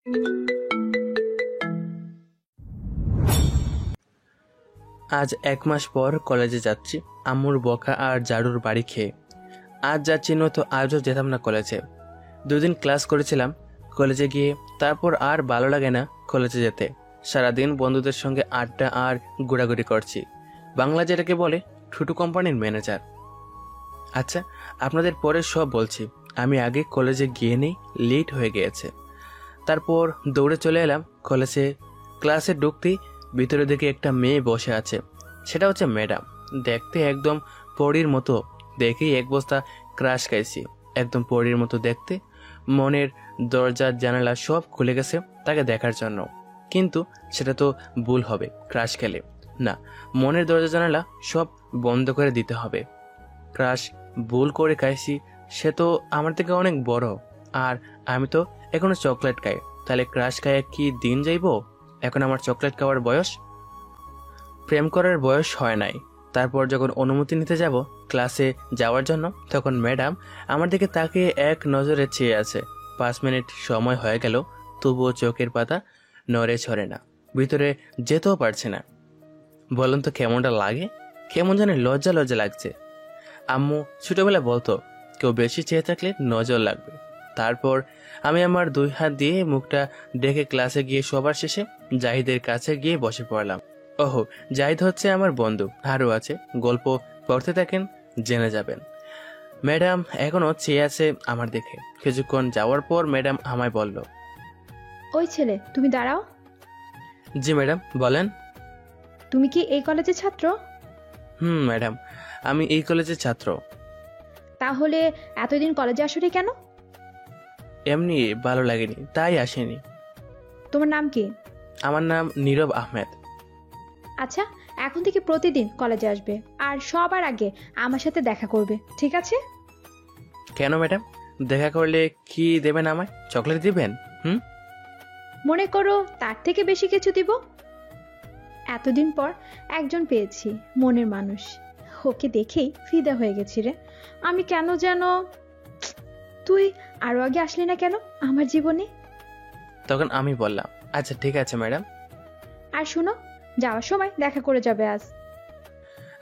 আজ 1 মাস পর কলেজে যাচ্ছি, আম্মুর বকা আর জারুর বাড়ি খেয়ে। আজ যাচ্ছি নয়তো আজও যেতাম না কলেজে। 2 দিন ক্লাস করেছিলাম কলেজে গিয়ে, তারপর আর ভালো লাগে না কলেজে যেতে। সারাদিন বন্ধুদের সঙ্গে আড্ডা আর ঘোরাঘুরি করছি। বাংলা যেটাকে বলে ঠুটু কোম্পানির ম্যানেজার। আচ্ছা, আপনাদের পরে সব বলছি। আমি আগে কলেজে গিয়ে নেই, লেট হয়ে গিয়েছে। তারপর দৌড়ে চলে এলাম কলেজে। ক্লাসে ঢুকতেই ভিতরে দেখে একটা মেয়ে বসে আছে। সেটা হচ্ছে ম্যাডাম। দেখতে একদম পরীর মতো। দেখেই এক বস্তা ক্রাশ খাইছি। একদম পরীর মতো দেখতে। মনের দরজার জানালা সব খুলে গেছে তাকে দেখার জন্য। কিন্তু সেটা তো ভুল হবে ক্রাশ খেলে। না, মনের দরজা জানালা সব বন্ধ করে দিতে হবে। ক্রাশ ভুল করে খাইছি, সে তো আমার থেকে অনেক বড়। আর আমি তো এখনো চকলেট খাই। তাহলে ক্রাশ খায় কি দিন যাইব? এখন আমার চকলেট খাওয়ার বয়স? প্রেম করার বয়স হয় নাই। তারপর যখন অনুমতি নিতে যাব ক্লাসে যাওয়ার জন্য, তখন ম্যাডাম আমার দিকে তাকিয়ে এক নজরে চেয়ে আছে। 5 মিনিট সময় হয়ে গেল, তবুও চোখের পাতা নড়ে ছড়ে না। ভিতরে যেতেও পারছে না। বলুন তো কেমনটা লাগে? কেমন জানি লজ্জা লজ্জা লাগছে। আম্মু ছোটবেলা বলতো, কেউ বেশি চেয়ে থাকলে নজর লাগবে। তারপর আমি আমার 2 হাত দিয়ে মুখটা ডেকে ক্লাসে গিয়ে সবার শেষে জাহিদের কাছে গিয়ে বসে পড়লাম। ওহো, জাহিদ হচ্ছে আমার বন্ধু, আরও আছে। গল্প পড়তে থাকেন, জেনে যাবেন। ম্যাডাম এখনো চেয়ে আছে আমার দিকে। কিছুক্ষণ যাওয়ার পর ম্যাডাম আমায় বলল, ওই ছেলে, তুমি দাঁড়াও। জি ম্যাডাম, বলেন। তুমি কি এই কলেজের ছাত্র? ম্যাডাম, আমি এই কলেজের ছাত্র। তাহলে এতদিন কলেজে আসোনি কেন? এমনি ভালো লাগেনি, তাই আসেনি। তোমার নাম কি? আমার নাম নীরব আহমেদ। আচ্ছা, এখন থেকে প্রতিদিন কলেজে আসবে, আর সবার আগে আমার সাথে দেখা করবে, ঠিক আছে? কেন ম্যাডাম? দেখা করলে কি দেবেন আমায়? চকলেট দিবেন? মনে করো তার থেকে বেশি কিছু দিব। এতদিন পর একজন পেয়েছি, মনের মানুষ। ওকে দেখেই ফিদা হয়ে গেছি রে। আমি কেন যেন। তুই আরো আগে আসলি না কেন আমার জীবনে? তখন আমি বললাম, আচ্ছা ঠিক আছে ম্যাডাম। আর শুনো, যাওয়ার সময় দেখা করে যাবে আজ।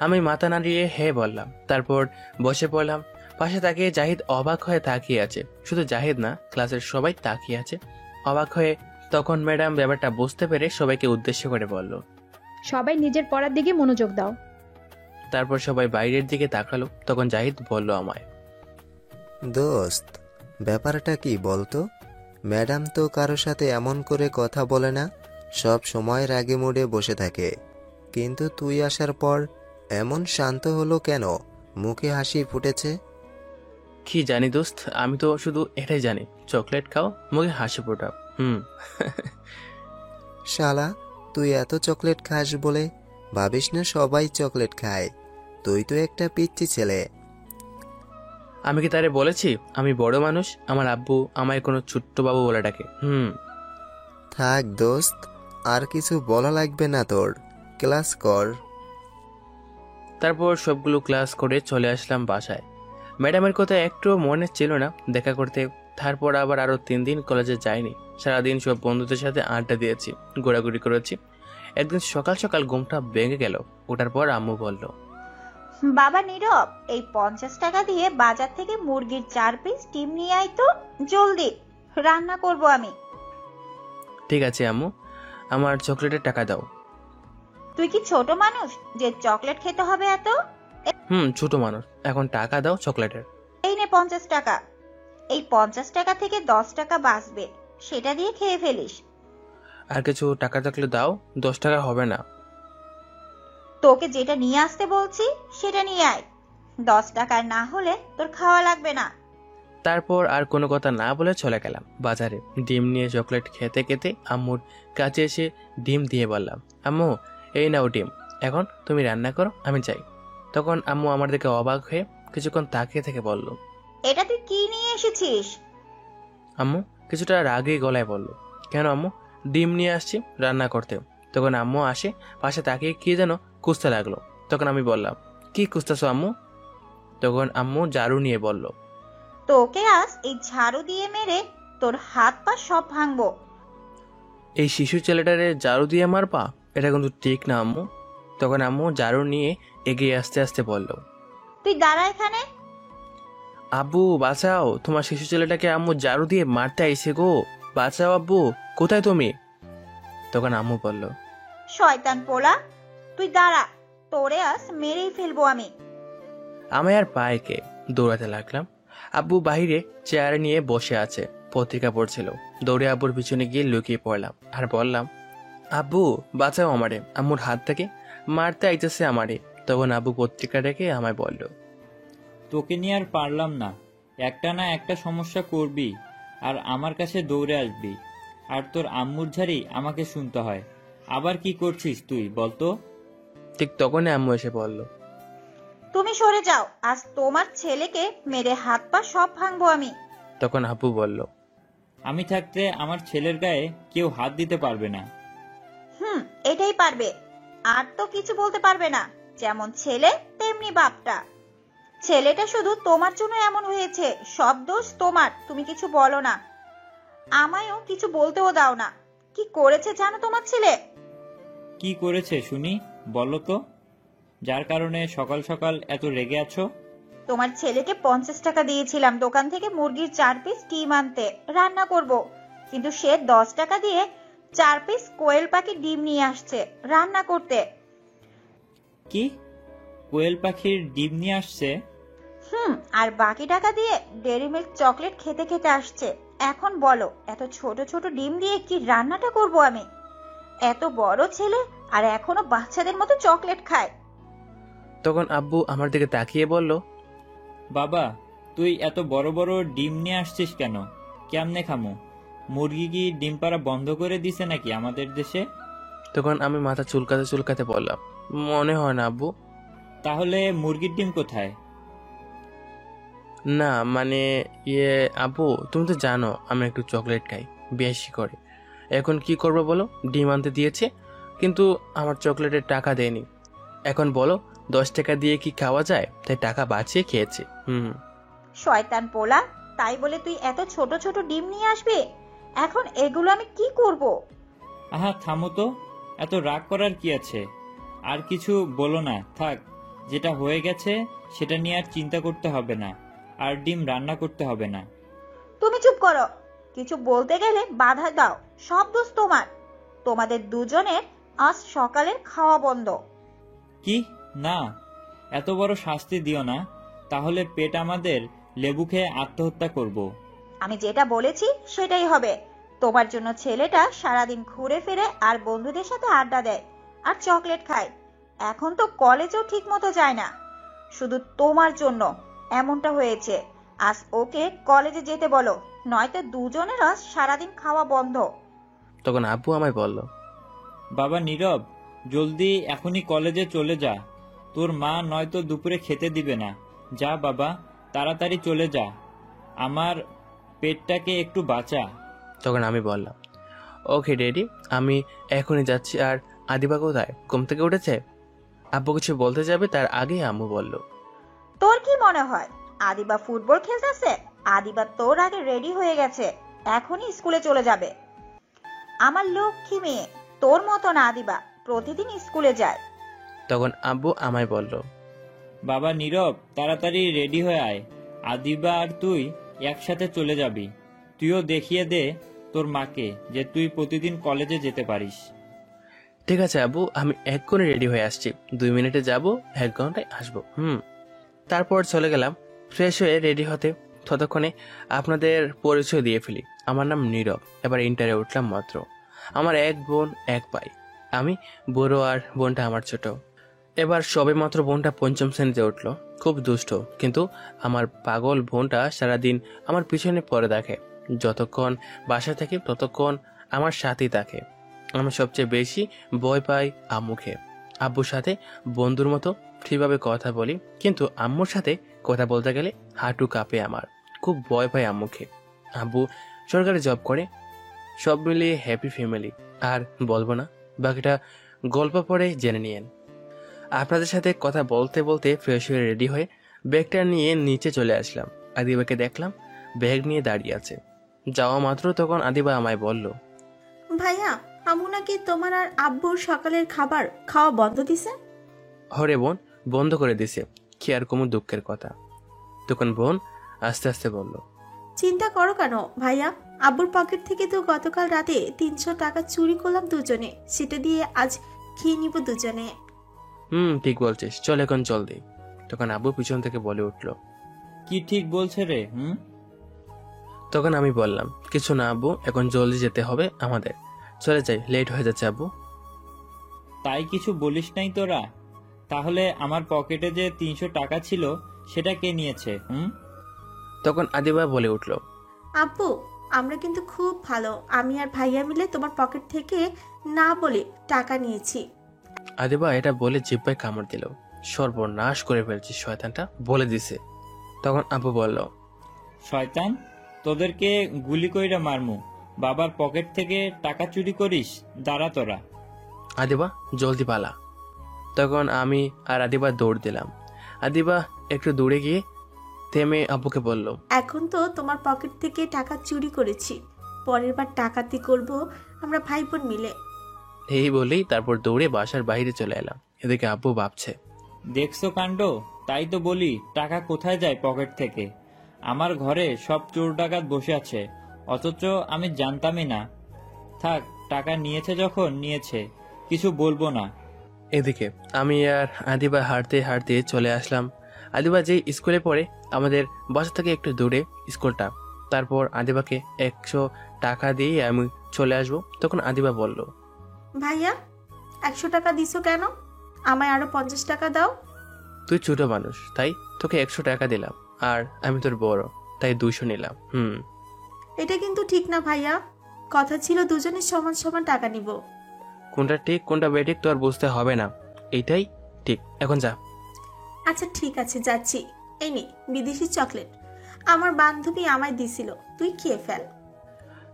আমি মাথা নাড়িয়ে হ্যাঁ বললাম। তারপর বসে পড়লাম। পাশে তাকিয়ে জাহিদ অবাক হয়ে তাকিয়ে আছে। শুধু জাহিদ না, ক্লাসের সবাই তাকিয়ে আছে অবাক হয়ে। তখন ম্যাডাম ব্যাপারটা বুঝতে পেরে সবাইকে উদ্দেশ্য করে বলল, সবাই নিজের পড়ার দিকে মনোযোগ দাও। তারপর সবাই বাইরের দিকে তাকালো। তখন জাহিদ বলল আমায়, দোস্ত, ব্যাপারটা কি বলতো? ম্যাডাম তো কারো সাথে এমন করে কথা বলে না, সব সময় রাগে মুডে বসে থাকে। কিন্তু তুই আসার পর এমন শান্ত হলো কেন? মুখে হাসি ফুটেছে। কি জানি দোস্ত, আমি তো শুধু এটাই জানি, চকলেট খাও, মুখে হাসি ফোটাও। শালা, তুই এত চকলেট খাস বলে ভাবিস না সবাই চকলেট খায়। তুই তো একটা পিচ্চি ছেলে। আমি কি তারে বলেছি আমি বড় মানুষ? আমার আব্বু আমায় কোনো ছোট্ট বাবু বলে ডাকে। থাক দোস্ত, আর কিছু বলা লাগবে না তোর, ক্লাস কর। তারপর সবগুলো ক্লাস করে চলে আসলাম বাসায়। ম্যাডামের কথা একটু মনে ছিল না দেখা করতে। তারপর আবার আরো 3 দিন কলেজে যাইনি। সারাদিন সব বন্ধুদের সাথে আড্ডা দিয়েছি, ঘোরাঘুরি করেছি। একদিন সকাল সকাল ঘুমটা ভেঙে গেল। ওঠার পর আম্মু বলল, বাবা নীরব, এই 50 টাকা দিয়ে বাজার থেকে মুরগির 4 পিস ডিম নিয়ে আয় তো, জলদি, রান্না করব আমি। ঠিক আছে আম্মু, আমার চকলেটের টাকা দাও। তুই কি ছোট মানুষ যে চকলেট খেতে হবে এত? ছোট মানুষ, এখন টাকা দাও চকলেটের। এই নে 50 টাকা। এই 50 টাকা থেকে 10 টাকা বাঁচবে, সেটা দিয়ে খেয়ে ফেলিস। আর কিছু টাকা থাকলে দাও, 10 টাকা হবে না। তোকে যেটা নিয়ে আসতে বলছি সেটা নিয়ে আয়। 10 টাকার না হলে তোর খাওয়া লাগবে না। তারপর আর কোনো কথা না বলে চলে গেলাম বাজারে। ডিম নিয়ে চকলেট খেতে খেতে আম্মুর কাছে এসে ডিম দিয়ে বললাম, আম্মু এই নাও ডিম, এখন তুমি রান্না করো, আমি যাই। তখন আম্মু আমার দিকে অবাক হয়ে কিছুক্ষণ তাকিয়ে থেকে বলল, এটা তুই কি নিয়ে এসেছিস? আম্মু কিছুটা রাগে গলায় বলল, কেন আম্মু? ডিম নিয়ে আসছি রান্না করতে। তখন আম্মু আসে, পাশে তাকিয়ে কি যেন খুঁজতে লাগলো। তখন আমি বললাম, কি খুঁজতেছো আম্মু? তখন আম্মু ঝাড়ু নিয়ে বলল, তোকে আজ এই ঝাড়ু দিয়ে মেরে তোর হাত পা সব ভাঙবো। এই শিশু ছেলেটারে ঝাড়ু দিয়ে মারবা? এটা কিন্তু ঠিক না আম্মু। তখন আম্মু ঝাড়ু নিয়ে এগিয়ে আস্তে আস্তে বলল, তুই দাঁড়া এখানে। আব্বু বাঁচাও, তোমার শিশু ছেলেটাকে আম্মু ঝাড়ু দিয়ে মারতে আইছে গো, বাঁচাও আব্বু, কোথায় তুমি? তখন আম্মু বলল, শয়তান পোলা, তুই দাঁড়া, তোরে আজ মেরেই ফেলবো আমি। আমি আর পায়েকে দৌড়াতে লাগলাম। আব্বু বাহিরে চেয়ারে নিয়ে বসে আছে, পত্রিকা পড়ছিল। দৌড়ে আব্বুর পিছনে গিয়ে লুকিয়ে পড়লাম আর বললাম, আব্বু বাঁচাও আমারে, আম্মুর হাত থেকে মারতে আইতেছে আমারে। তখন আব্বু পত্রিকা রেখে আমায় বলল, তোকে নিয়ে আর পারলাম না, একটা না একটা সমস্যা করবি আর আমার কাছে দৌড়ে আসবি, আর তোর আম্মুর ঝাড়ি আমাকে শুনতে হয়। আবার কি করছিস তুই বলতো? ঠিক তখনই আম্মু এসে বলল, তুমি সরে যাও, আজ তোমার ছেলেকে মেরে হাত পা সব ভাঙবো আমি। তখন আব্বু বলল, আমি থাকতে আমার ছেলের গায়ে কেউ হাত দিতে পারবে না। এটাই পারবে, আর তো কিছু বলতে পারবে না। যেমন ছেলে তেমনি বাপটা। ছেলেটা শুধু তোমার জন্য এমন হয়েছে, সব দোষ তোমার, তুমি কিছু বলো না, আমায়ও কিছু বলতেও দাও না। কি করেছে জানো তোমার ছেলে? কি করেছে শুনি, বলো তো, যার কারণে সকাল সকাল এত রেগে আছো? তোমার ছেলেকে 50 টাকা দিয়েছিলাম দোকান থেকে মুরগির 4 পিস ডিম আনতে রান্না করব, কিন্তু সে 10 টাকা দিয়ে 4 পিস কোয়েল পাখি ডিম নিয়ে আসছে রান্না করতে। কি, কোয়েল পাখির ডিম নিয়ে আসছে? আর বাকি টাকা দিয়ে ডেইরি মিল্ক চকলেট খেতে খেতে আসছে। এখন বলো, এত ছোট ছোট ডিম দিয়ে কি রান্নাটা করব আমি? এত বড় ছেলে আর এখনো বাচ্চাদের মতো চকলেট খায়। তখন আব্বু আমার দিকে তাকিয়ে বলল, বাবা, তুই এত বড় বড় ডিম নিয়ে আসছিস কেন? কেমনে খামু? মুরগি কি ডিম পাড়া বন্ধ করে দিছে নাকি আমাদের দেশে? তখন আমি মাথা চুলকাতে চুলকাতে বললাম, মনে হয় না আব্বু। তাহলে মুরগির ডিম কোথায়? না মানে আব্বু, তুমি তো জানো আমি একটু চকলেট খাই বেশি করে। এখন কি করবো বলো, ডিম আনতে দিয়েছে কিন্তু আমার চকলেটের টাকা দেয়নি। এখন বলো 10 টাকা দিয়ে কি খাওয়া যায়? তাই টাকা বাঁচিয়ে খেয়েছি। শয়তান পোলা, তাই বলে তুই এত ছোট ছোট ডিম নিয়ে আসবে? এখন এগুলো আমি কি করব? আহা থামো তো, এত রাগ করার কি আছে? আর কিছু বলো না, থাক, যেটা হয়ে গেছে সেটা নিয়ে আর চিন্তা করতে হবে না, আর ডিম রান্না করতে হবে না। তুমি চুপ করো, কিছু বলতে গেলে বাধা দাও। সব দোষ তোমার, তোমাদের দুজনের আজ সকালের খাওয়া বন্ধ। কি না, এত বড় শাস্তি দিও না, তাহলে পেট আমাদের লেবু খেয়ে আত্মহত্যা করব। আমি যেটা বলেছি সেটাই হবে। তোমার জন্য ছেলেটা সারাদিন ঘুরে ফিরে আর বন্ধুদের সাথে আড্ডা দেয় আর চকলেট খায়। এখন তো কলেজেও ঠিক মতো যায় না, শুধু তোমার জন্য এমনটা হয়েছে। আজ ওকে কলেজে যেতে বলো, নয়তো দুজনের আজ সারাদিন খাওয়া বন্ধ। তখন আব্বু আমায় বলল, বাবা নীরব, জলদি এখনই কলেজে চলে যা, তোর মা নয়তো দুপুরে খেতে দিবে না। যা বাবা, তাড়াতাড়ি চলে যা, আমার পেটটাকে একটু বাঁচা। তখন আমি বললাম, ওকে ড্যাডি, আমি এখনই যাচ্ছি। আর আদিবা কোথায়, ঘুম থেকে উঠেছে? আব্বু কিছু বলতে যাবে তার আগেই আম্মু বলল, তোর কি মনে হয় আদিবা ফুটবল খেলতেছে? আদিবা তোর আগে রেডি হয়ে গেছে, এখনই স্কুলে চলে যাবে। আমার লক্ষ্মী মেয়ে, তোর মতো না আদিবা, প্রতিদিন স্কুলে যায়। তখন আব্বু আমায় বলল, বাবা নীরব, তাড়াতাড়ি রেডি হয়ে আয়, আদিবা আর তুই একসাথে চলে যাবি। তুইও দেখিয়ে দে তোর মাকে যে তুই প্রতিদিন কলেজে যেতে পারিস। ঠিক আছে আব্বু, আমি এক্ষুনি রেডি হয়ে আসছি, 2 মিনিটে যাব, 1 ঘন্টায় আসবো। তারপর চলে গেলাম ফ্রেশ হয়ে রেডি হতে। ততক্ষণে আপনাদের পরিচয় দিয়ে ফেলি, আমার নাম নীরব, এবার ইন্টারে উঠলাম মাত্র। আমার 1 বোন 1 ভাই, আমি বড় আর বোনটা আমার ছোট। এবার সবে মাত্র বোনটা 5ম শ্রেণীতে উঠলো, খুব দুষ্ট, কিন্তু আমার পাগল বোনটা সারাদিন আমার পিছনে পড়ে দেখে। যতক্ষণ বাসায় থাকি ততক্ষণ আমার সাথেই থাকে। আমি সবচেয়ে বেশি ভয় পাই আম্মুকে। আব্বুর সাথে বন্ধুর মতো ঠিকভাবে কথা বলি, কিন্তু আম্মুর সাথে কথা বলতে গেলে হাঁটু কাঁপে আমার, খুব ভয় পাই আম্মুকে। আব্বু সরকারি জব করে, সব মিলিয়ে হ্যাপি ফ্যামিলি। আর বলবো না, বাকিটা গল্প পড়ে জেনে নিয়েন। আপনাদের সাথে কথা বলতে বলতে ফ্রেশ হয়ে রেডি হয়ে ব্যাগটা নিয়ে নিচে চলে আসলাম। আদিবাকে দেখলাম ব্যাগ নিয়ে দাঁড়িয়ে আছে। যাওয়া মাত্র তখন আদিবা আমায় বলল, ভাইয়া, আম্মু নাকি তোমার আর আব্বুর সকালের খাবার খাওয়া বন্ধ দিছে। হরে বোন, বন্ধ করে দিছে। কি আর কোনো দুঃখের কথা। তখন বোন আস্তে আস্তে বলল, চিন্তা করো কেন ভাইয়া, আব্বুর পকেট থেকে তো গতকাল রাতে 300 টাকা চুরি করলাম দুজনে, সেটা দিয়ে আজ খেয়ে নিব দুজনে। ঠিক বলছিস, চল এখন চল দিই। তখন আব্বু পিছন থেকে বলে উঠল। কি ঠিক বলছে রে? তখন আমি বললাম, কিছু না আব্বু, এখন জলদি যেতে হবে আমাদের, চলে যাই, লেট হয়ে যাচ্ছে আব্বু। তাই কিছু বলিস নাই তোরা? তাহলে আমার পকেটে যে 300 টাকা ছিল সেটা কে নিয়েছে? তখন আদিবা বলে উঠল, আব্বু, আমরা কিন্তু খুব ভালো, আমি আর ভাইয়া মিলে তোমার পকেট থেকে না বলে টাকা নিয়েছি। আদিবা এটা বলে জিব্বায় কামড় দিল। সর্বনাশ করে ফেলছি শয়তানটা, বলে দিছে। তখন আব্বু বলল, শয়তান, তোদেরকে গুলি কইরা মারমু। বাবার পকেট থেকে টাকা চুরি করিস? দাঁড়া তোরা। আদিবা জলদি পালা। তখন আমি আর আদিবা দৌড় দিলাম। আদিবা একটু দৌড়ে গিয়ে থেমে আব্বুকে বলল, এখন তো তোমার পকেট থেকে টাকা চুরি করেছি, পরের বার ডাকাতি করব আমরা ভাই বোন মিলে। এই বলেই তারপর দৌড়ে বাসার বাইরে চলে এলাম। এদিকে আব্বু ভাবছে, দেখছো কাণ্ড? তাই তো বলি, টাকা কোথায় যায় পকেট থেকে? আমার ঘরে সব চোর ডাকাত বসে আছে, অথচ আমি জানতামই না। থাক, টাকা নিয়েছে যখন নিয়েছে, কিছু বলবো না। এদিকে আমি আর আদিবা হাঁটতে হাঁটতে চলে আসলাম। আদিবা যেই স্কুলে পড়ে আমাদের বাসা থেকে একটু দূরে স্কুলটা। তারপর আদিবাকে 100 টাকা দিয়ে আমি চলে আসবো। তখন আদিবা বলল, ভাইয়া, 100 টাকা দিছো কেন? আমায় আরো 50 টাকা দাও। তুই ছোট মানুষ তাই তোকে 100 টাকা দিলাম, আর আমি তোর বড় তাই 200 নিলাম। এটা কিন্তু ঠিক না ভাইয়া, কথা ছিল দুজনে সমান সমান টাকা নিব। কোনটা ঠিক কোনটা বেঠিক তোর বুঝতে হবে না, এইটাই ঠিক, এখন যা। আচ্ছা ঠিক আছে, যাচ্ছি। এই নে বিদেশি চকলেট, আমার বান্ধবী আমায় দিছিল, তুই খেয়ে ফেল।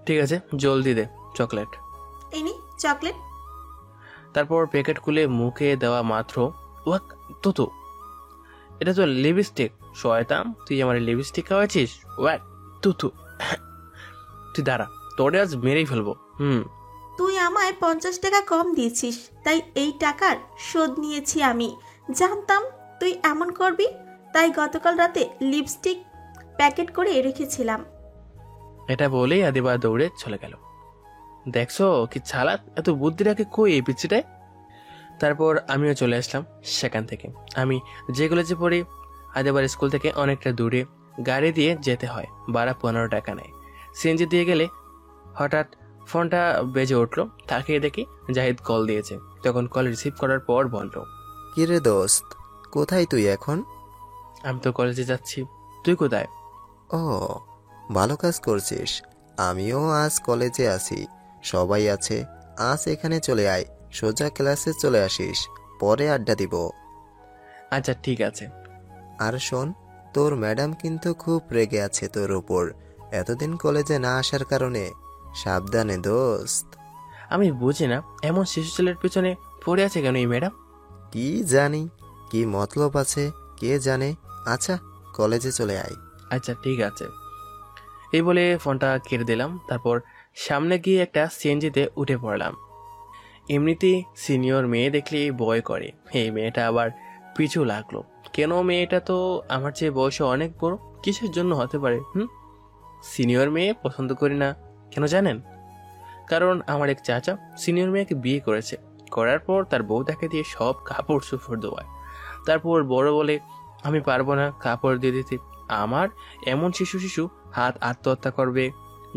ঠিক আছে, জলদি দে চকলেট। এই নে চকলেট। তারপর প্যাকেট খুলে মুখে দেওয়া মাত্র, ওয়াক তো এটা তো লিপস্টিক। শয়তান, তুই আমার লিপস্টিক খাওয়াছিস? ওয়াক তু তুই দাঁড়া, তোরে আজ মেরেই ফেলবো। তুই আমায় 50 টাকা কম দিয়েছিস, তাই এই টাকার শোধ নিয়েছি আমি। জানতাম তুই এমন করবি, তাই গতকাল রাতে লিপস্টিক প্যাকেট করে রেখেছিলাম। এটা বলেই আদিবা দৌড়ে চলে গেল। দেখছো কি চালাক, এত বুদ্ধি রাখে কই এই পিচ্ছিটায়। তারপর আমিও চলে আসলাম সেখান থেকে। আমি যে কলেজে পড়ি, আদিবার স্কুল থেকে অনেকটা দূরে, গাড়ি দিয়ে যেতে হয়, ভাড়া 15 টাকা নেয়। সিএনজি দিয়ে গেলে হঠাৎ ফোনটা বেজে উঠলো। তাকিয়ে দেখি জাহিদ কল দিয়েছে। তখন কল রিসিভ করার পর বলল, কিরে দোস্ত, কোথায় তুই এখন? আমি তো কলেজে যাচ্ছি, তুই কোথায়? ও, ভালো কাজ করছিস। আমিও আজ কলেজে আছি, সবাই আছে। আজ এখানে চলে আয়, সোজা ক্লাসে চলে আসিস, পরে আড্ডা দিব। আচ্ছা ঠিক আছে। আর শোন, তোর ম্যাডাম কিন্তু খুব রেগে আছে তোর উপর, এতদিন কলেজে না আসার কারণে। সাবধানে দোস্ত। আমি বুঝি না এমন শিশু ছেলের পিছনে পড়ে আছে কেন এই ম্যাডাম। কি জানি কি মতলব আছে, কে জানে। আচ্ছা, কলেজে চলে আয়। আচ্ছা ঠিক আছে। এই বলে ফোনটা কেটে দিলাম। তারপর সামনে গিয়ে একটা সিএনজিতে উঠে পড়লাম। এমনিতেই সিনিয়র মেয়ে দেখলেই ভয় করে, এই মেয়েটা আবার পিছু লাগলো কেন? মেয়েটা তো আমার চেয়ে বয়সে অনেক বড়, কিসের জন্য হতে পারে? সিনিয়র মেয়ে পছন্দ করি না কেন জানেন? কারণ আমার এক চাচা সিনিয়র মেয়েকে বিয়ে করেছে, করার পর তার বউ তাকে দিয়ে সব কাপড় চোপড় ধোয়ায়। তারপর বড় বলে আমি পারবো না কাপড় দিয়ে দিতে, আমার এমন শিশু হাত আত্মহত্যা করবে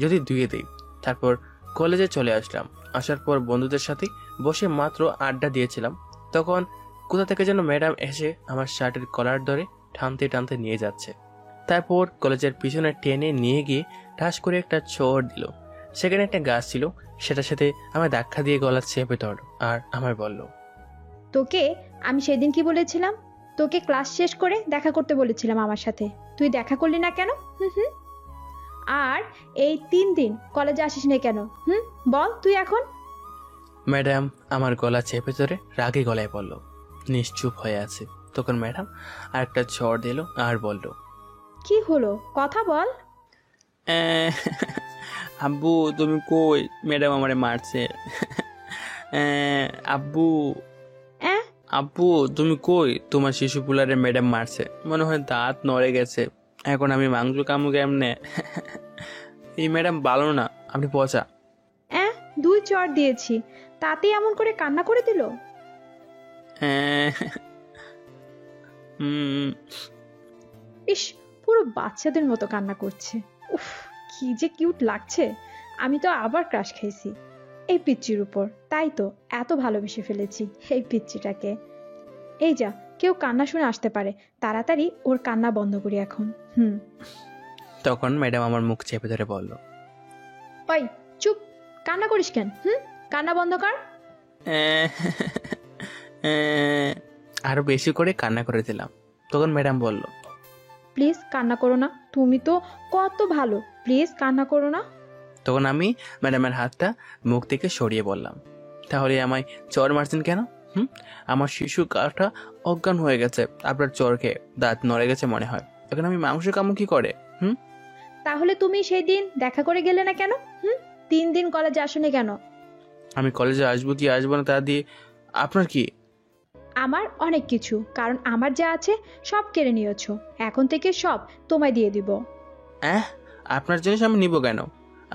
যদি ধুয়ে দিই। তারপর কলেজে চলে আসলাম। আসার পর বন্ধুদের সাথে বসে মাত্র আড্ডা দিয়েছিলাম, তখন কোথা থেকে যেন ম্যাডাম এসে আমার শার্টের কলার ধরে টানতে টানতে নিয়ে যাচ্ছে। তারপর কলেজের পিছনে টেনে নিয়ে গিয়ে ঠাস করে একটা চোর দিল। সেখানে একটা গাছ ছিল, সেটার সাথে আমার ধাক্কা দিয়ে গলা চেপে ধরল আর আমায় বলল, তোকে আমি সেদিন কি বলেছিলাম? তোকে ক্লাস শেষ করে দেখা করতে বলেছিলাম আমার সাথে, তুই দেখা করলি না কেন? আর এই 3 দিন কলেজে আসিস না কেন? বল তুই এখন। ম্যাডাম আমার গলা চেপে ধরে রাগে গলায় বলল। নিশ্চুপ হয়ে আছে। তখন ম্যাডাম আর একটা চড় দিল আর বলল, কি হলো কথা বল। আব্বু তুমি কই, ম্যাডাম আমারে মারছে। আব্বু অ্যাঁ আব্বু তুমি কই, তোমার শিশু পুলারে ম্যাডাম মারছে, মনে হয় দাঁত নড়ে গেছে, এখন আমি মাংস কামু কেমনে? এই ম্যাডাম ভালো না, আপনি পচা। 2 চড় দিয়েছি, তাতে এমন করে কান্না করে দিল। ইস, পুরো বাচ্চাদের মতো কান্না করছে। উফ, কি যে কিউট লাগছে। আমি তো আবার ক্রাশ খাইছি এই পিচ্চির উপর, তাই তো এত ভালোবেসে ফেলেছি এই পিচ্চিটাকে। এই যা, কেউ কান্না শুনে আসতে পারে, তাড়াতাড়ি ওর কান্না বন্ধ করি এখন। তখন ম্যাডাম আমার মুখ চেপে ধরে বলল, ওই চুপ, কান্না করিস কেন? কান্না বন্ধ কর। আরো বেশি করে কান্না করে দিলাম। তখন ম্যাডাম বলল, প্লিজ কান্না করো না, তুমি তো কত ভালো, প্লিজ কান্না করো না। তখন আমি ম্যাডামের হাতটা মুখ থেকে সরিয়ে বললাম, তাহলে আমায় চর মারছেন কেন? আমার শিশু কালটা অজ্ঞান হয়ে গেছে, আপনার চর খেয়ে দাঁত নড়ে গেছে মনে হয়, এখন আমি মাংস কামু কি করে? তাহলে তুমি সেই দিন দেখা করে গেলে না কেন? 3 দিন কলেজে আসোনি কেন? আমি কলেজে আসবো কি আসবো না তা দিয়ে আপনার কি? আমার অনেক কিছু, কারণ আমার যা আছে সব কেড়ে নিয়েছো, এখন থেকে সব তোমায় দিয়ে দিব। আপনার জিনিস আমি নিব কেন?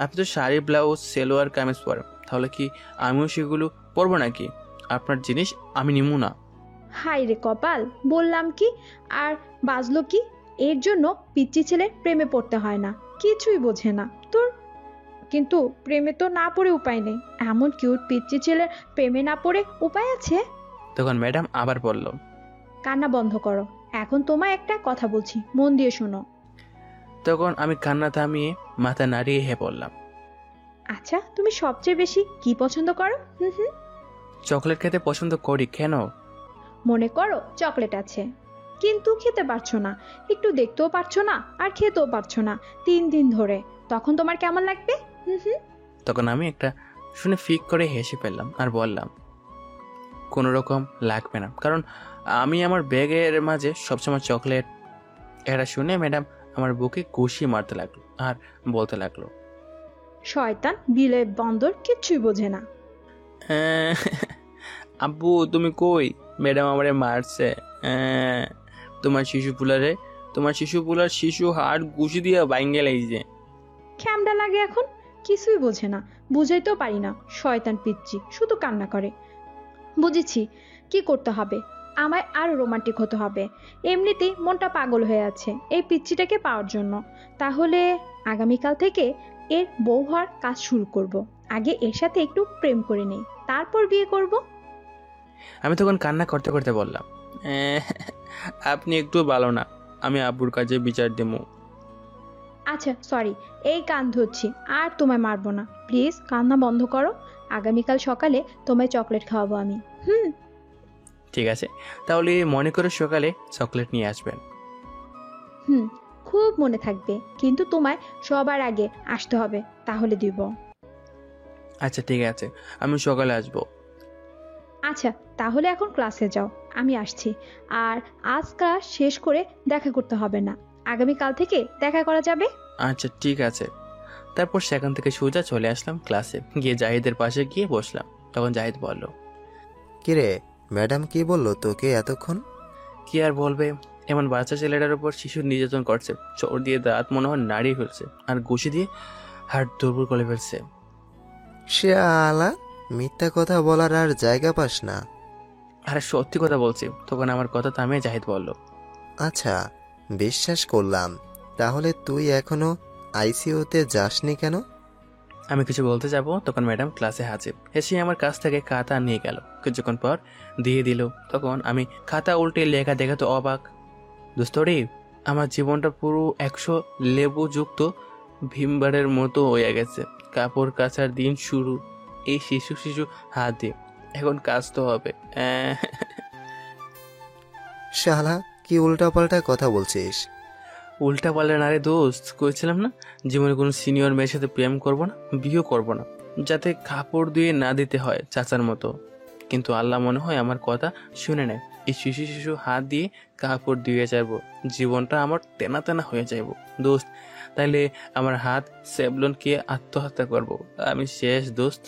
আপনি তো শাড়ি, ব্লাউজ, সেলোয়ার কামিজ পরেন, তাহলে কি আমিও সেগুলো পরবো নাকি? আপনার জিনিস আমি নিব না। হাই রে কপাল, বললাম কি আর বাজলো কি? এর জন্য পিচ্চি ছেলের প্রেমে পড়তে হয় না, কিছুই বোঝে না তোর। কিন্তু প্রেমে তো না পড়ে উপায় নেই, এমন কিউট পিচ্চি ছেলের প্রেমে না পড়ে উপায় আছে? তখন ম্যাডাম আবার বলল, কান্না বন্ধ করো, এখন তোমায় একটা কথা বলছি, মন দিয়ে শোনো। তখন আমি কান্না থামিয়ে মাথা নাড়িয়ে হে বললাম, আচ্ছা, তুমি সবচেয়ে বেশি কি পছন্দ করো? চকলেট খেতে পছন্দ করি। কেন? মনে করো চকলেট আছে, কিন্তু খেতে পারছো না, একটু দেখতেও পারছো না আর খেতেও পারছো না 3 দিন ধরে, তখন তোমার কেমন লাগবে? তখন আমি একটা শুনে ফিক করে হেসে ফেললাম আর বললাম, কোনো রকম লাগবে না, কারণ আমি আমার ব্যাগের মাঝে সবসময় চকলেট। এটা শুনে ম্যাডাম আমার বুকে ঘুষি মারতে লাগলো আর বলতে লাগলো, শয়তান বিলে বন্দর, কিচ্ছুই বোঝে না। আব্বু তুমি কই, ম্যাডাম আমারে মারছে। তোমার শিশু পুলার শিশু হাড় ঘুষি দিয়া বাইঙ্গে লাগছে। খ্যামডা লাগে এখন, কিছুই বোঝে না, বুঝাইতেও পারি না, শয়তান পিচ্চি শুধু কান্না করে। বুঝেছি, কি করতে হবে, আমায় আরো রোমান্টিক হতে হবে। এমনিতেই মনটা পাগল হয়ে আছে এই পিচ্চিটাকে পাওয়ার জন্য। তাহলে আগামীকাল থেকে এর বউ হওয়ার কাজ শুরু করব। আগে এর সাথে একটু প্রেম করে নেই, তারপর বিয়ে করব। আমি তখন কান্না করতে করতে বললাম, আপনি একটু ভালো না, আমি আব্বুর কাছে বিচার দেবো। আচ্ছা সরি, এই কান ধরছি, আর তোমায় মারবো না, প্লিজ কান্না বন্ধ করো। আগামীকাল সকালে তোমায় চকলেট খাওয়াবো আমি। ঠিক আছে, তাহলে মনে করে সকালে চকলেট নিয়ে আসবেন। খুব মনে থাকবে, কিন্তু তোমায় সবার আগে আসতে হবে, তাহলে দিব। আচ্ছা ঠিক আছে, আমি সকালে আসবো। আচ্ছা তাহলে এখন ক্লাসে যাও, আমি আসছি। আর আজ ক্লাস শেষ করে দেখা করতে হবে না, আগামীকাল থেকে দেখা করা যাবে। আচ্ছা ঠিক আছে। তারপর সেখান থেকে সোজা চলে আসলাম ক্লাসে, গিয়ে জাহিদের পাশে গিয়ে বসলাম। তখন জাহিদ বলল, কিরে ম্যাডাম কি বললো তোকে এতক্ষণ? কি আর বলবে, এমন বাচ্চা ছেলেটার উপর শিশু নির্যাতন করছে, চোর দিয়ে দাঁত মনে হয় নাড়িয়ে ফেলছে আর ঘুষি দিয়ে হাড় দুর্বল করে ফেলছে। শালা, মিথ্যা কথা বলার আর জায়গা পাস না। আরে সত্যি কথা বলছি। তখন আমার কথা থামিয়ে জাহিদ বলল, আচ্ছা বিশ্বাস করলাম, তাহলে তুই এখনো আইসিইউতে যাসনি কেন? আমি কিছু বলতে যাব, তখন ম্যাডাম ক্লাসে হাজির। এসে আমার কাছ থেকে খাতা নিয়ে গেল, কিছুক্ষণ পর দিয়ে দিল। তখন আমি খাতা উল্টে লেখা দেখে তো অবাক। দোস্তরে, আমার জীবনটা পুরো 100 লেবু যুক্ত ভিমবারের মতো হয়ে গেছে। কাপড় কাচার দিন শুরু এই শিশু হাত দিয়ে, এখন কাজ তো হবে। শালা, কি উল্টাপাল্টা কথা বলছিস? উল্টা পাল্টা না রে দোস্ত, কইছিলাম না জীবনে কোনো সিনিয়র মেয়ের সাথে প্রেম করব না, বিয়ে করব না, যাতে কাপড় দিয়ে না দিতে হয় চাচার মতো। কিন্তু আল্লাহ মনে হয় আমার কথা শুনে নেয়, এই শিশু হাত দিয়ে কাপড় দিয়ে যাবো, জীবনটা আমার তেনা তেনা হয়ে যাইব। দোস্ত, তাইলে আমার হাত সেবলন কে আত্মহত্যা করব। আমি শেষ দোস্ত।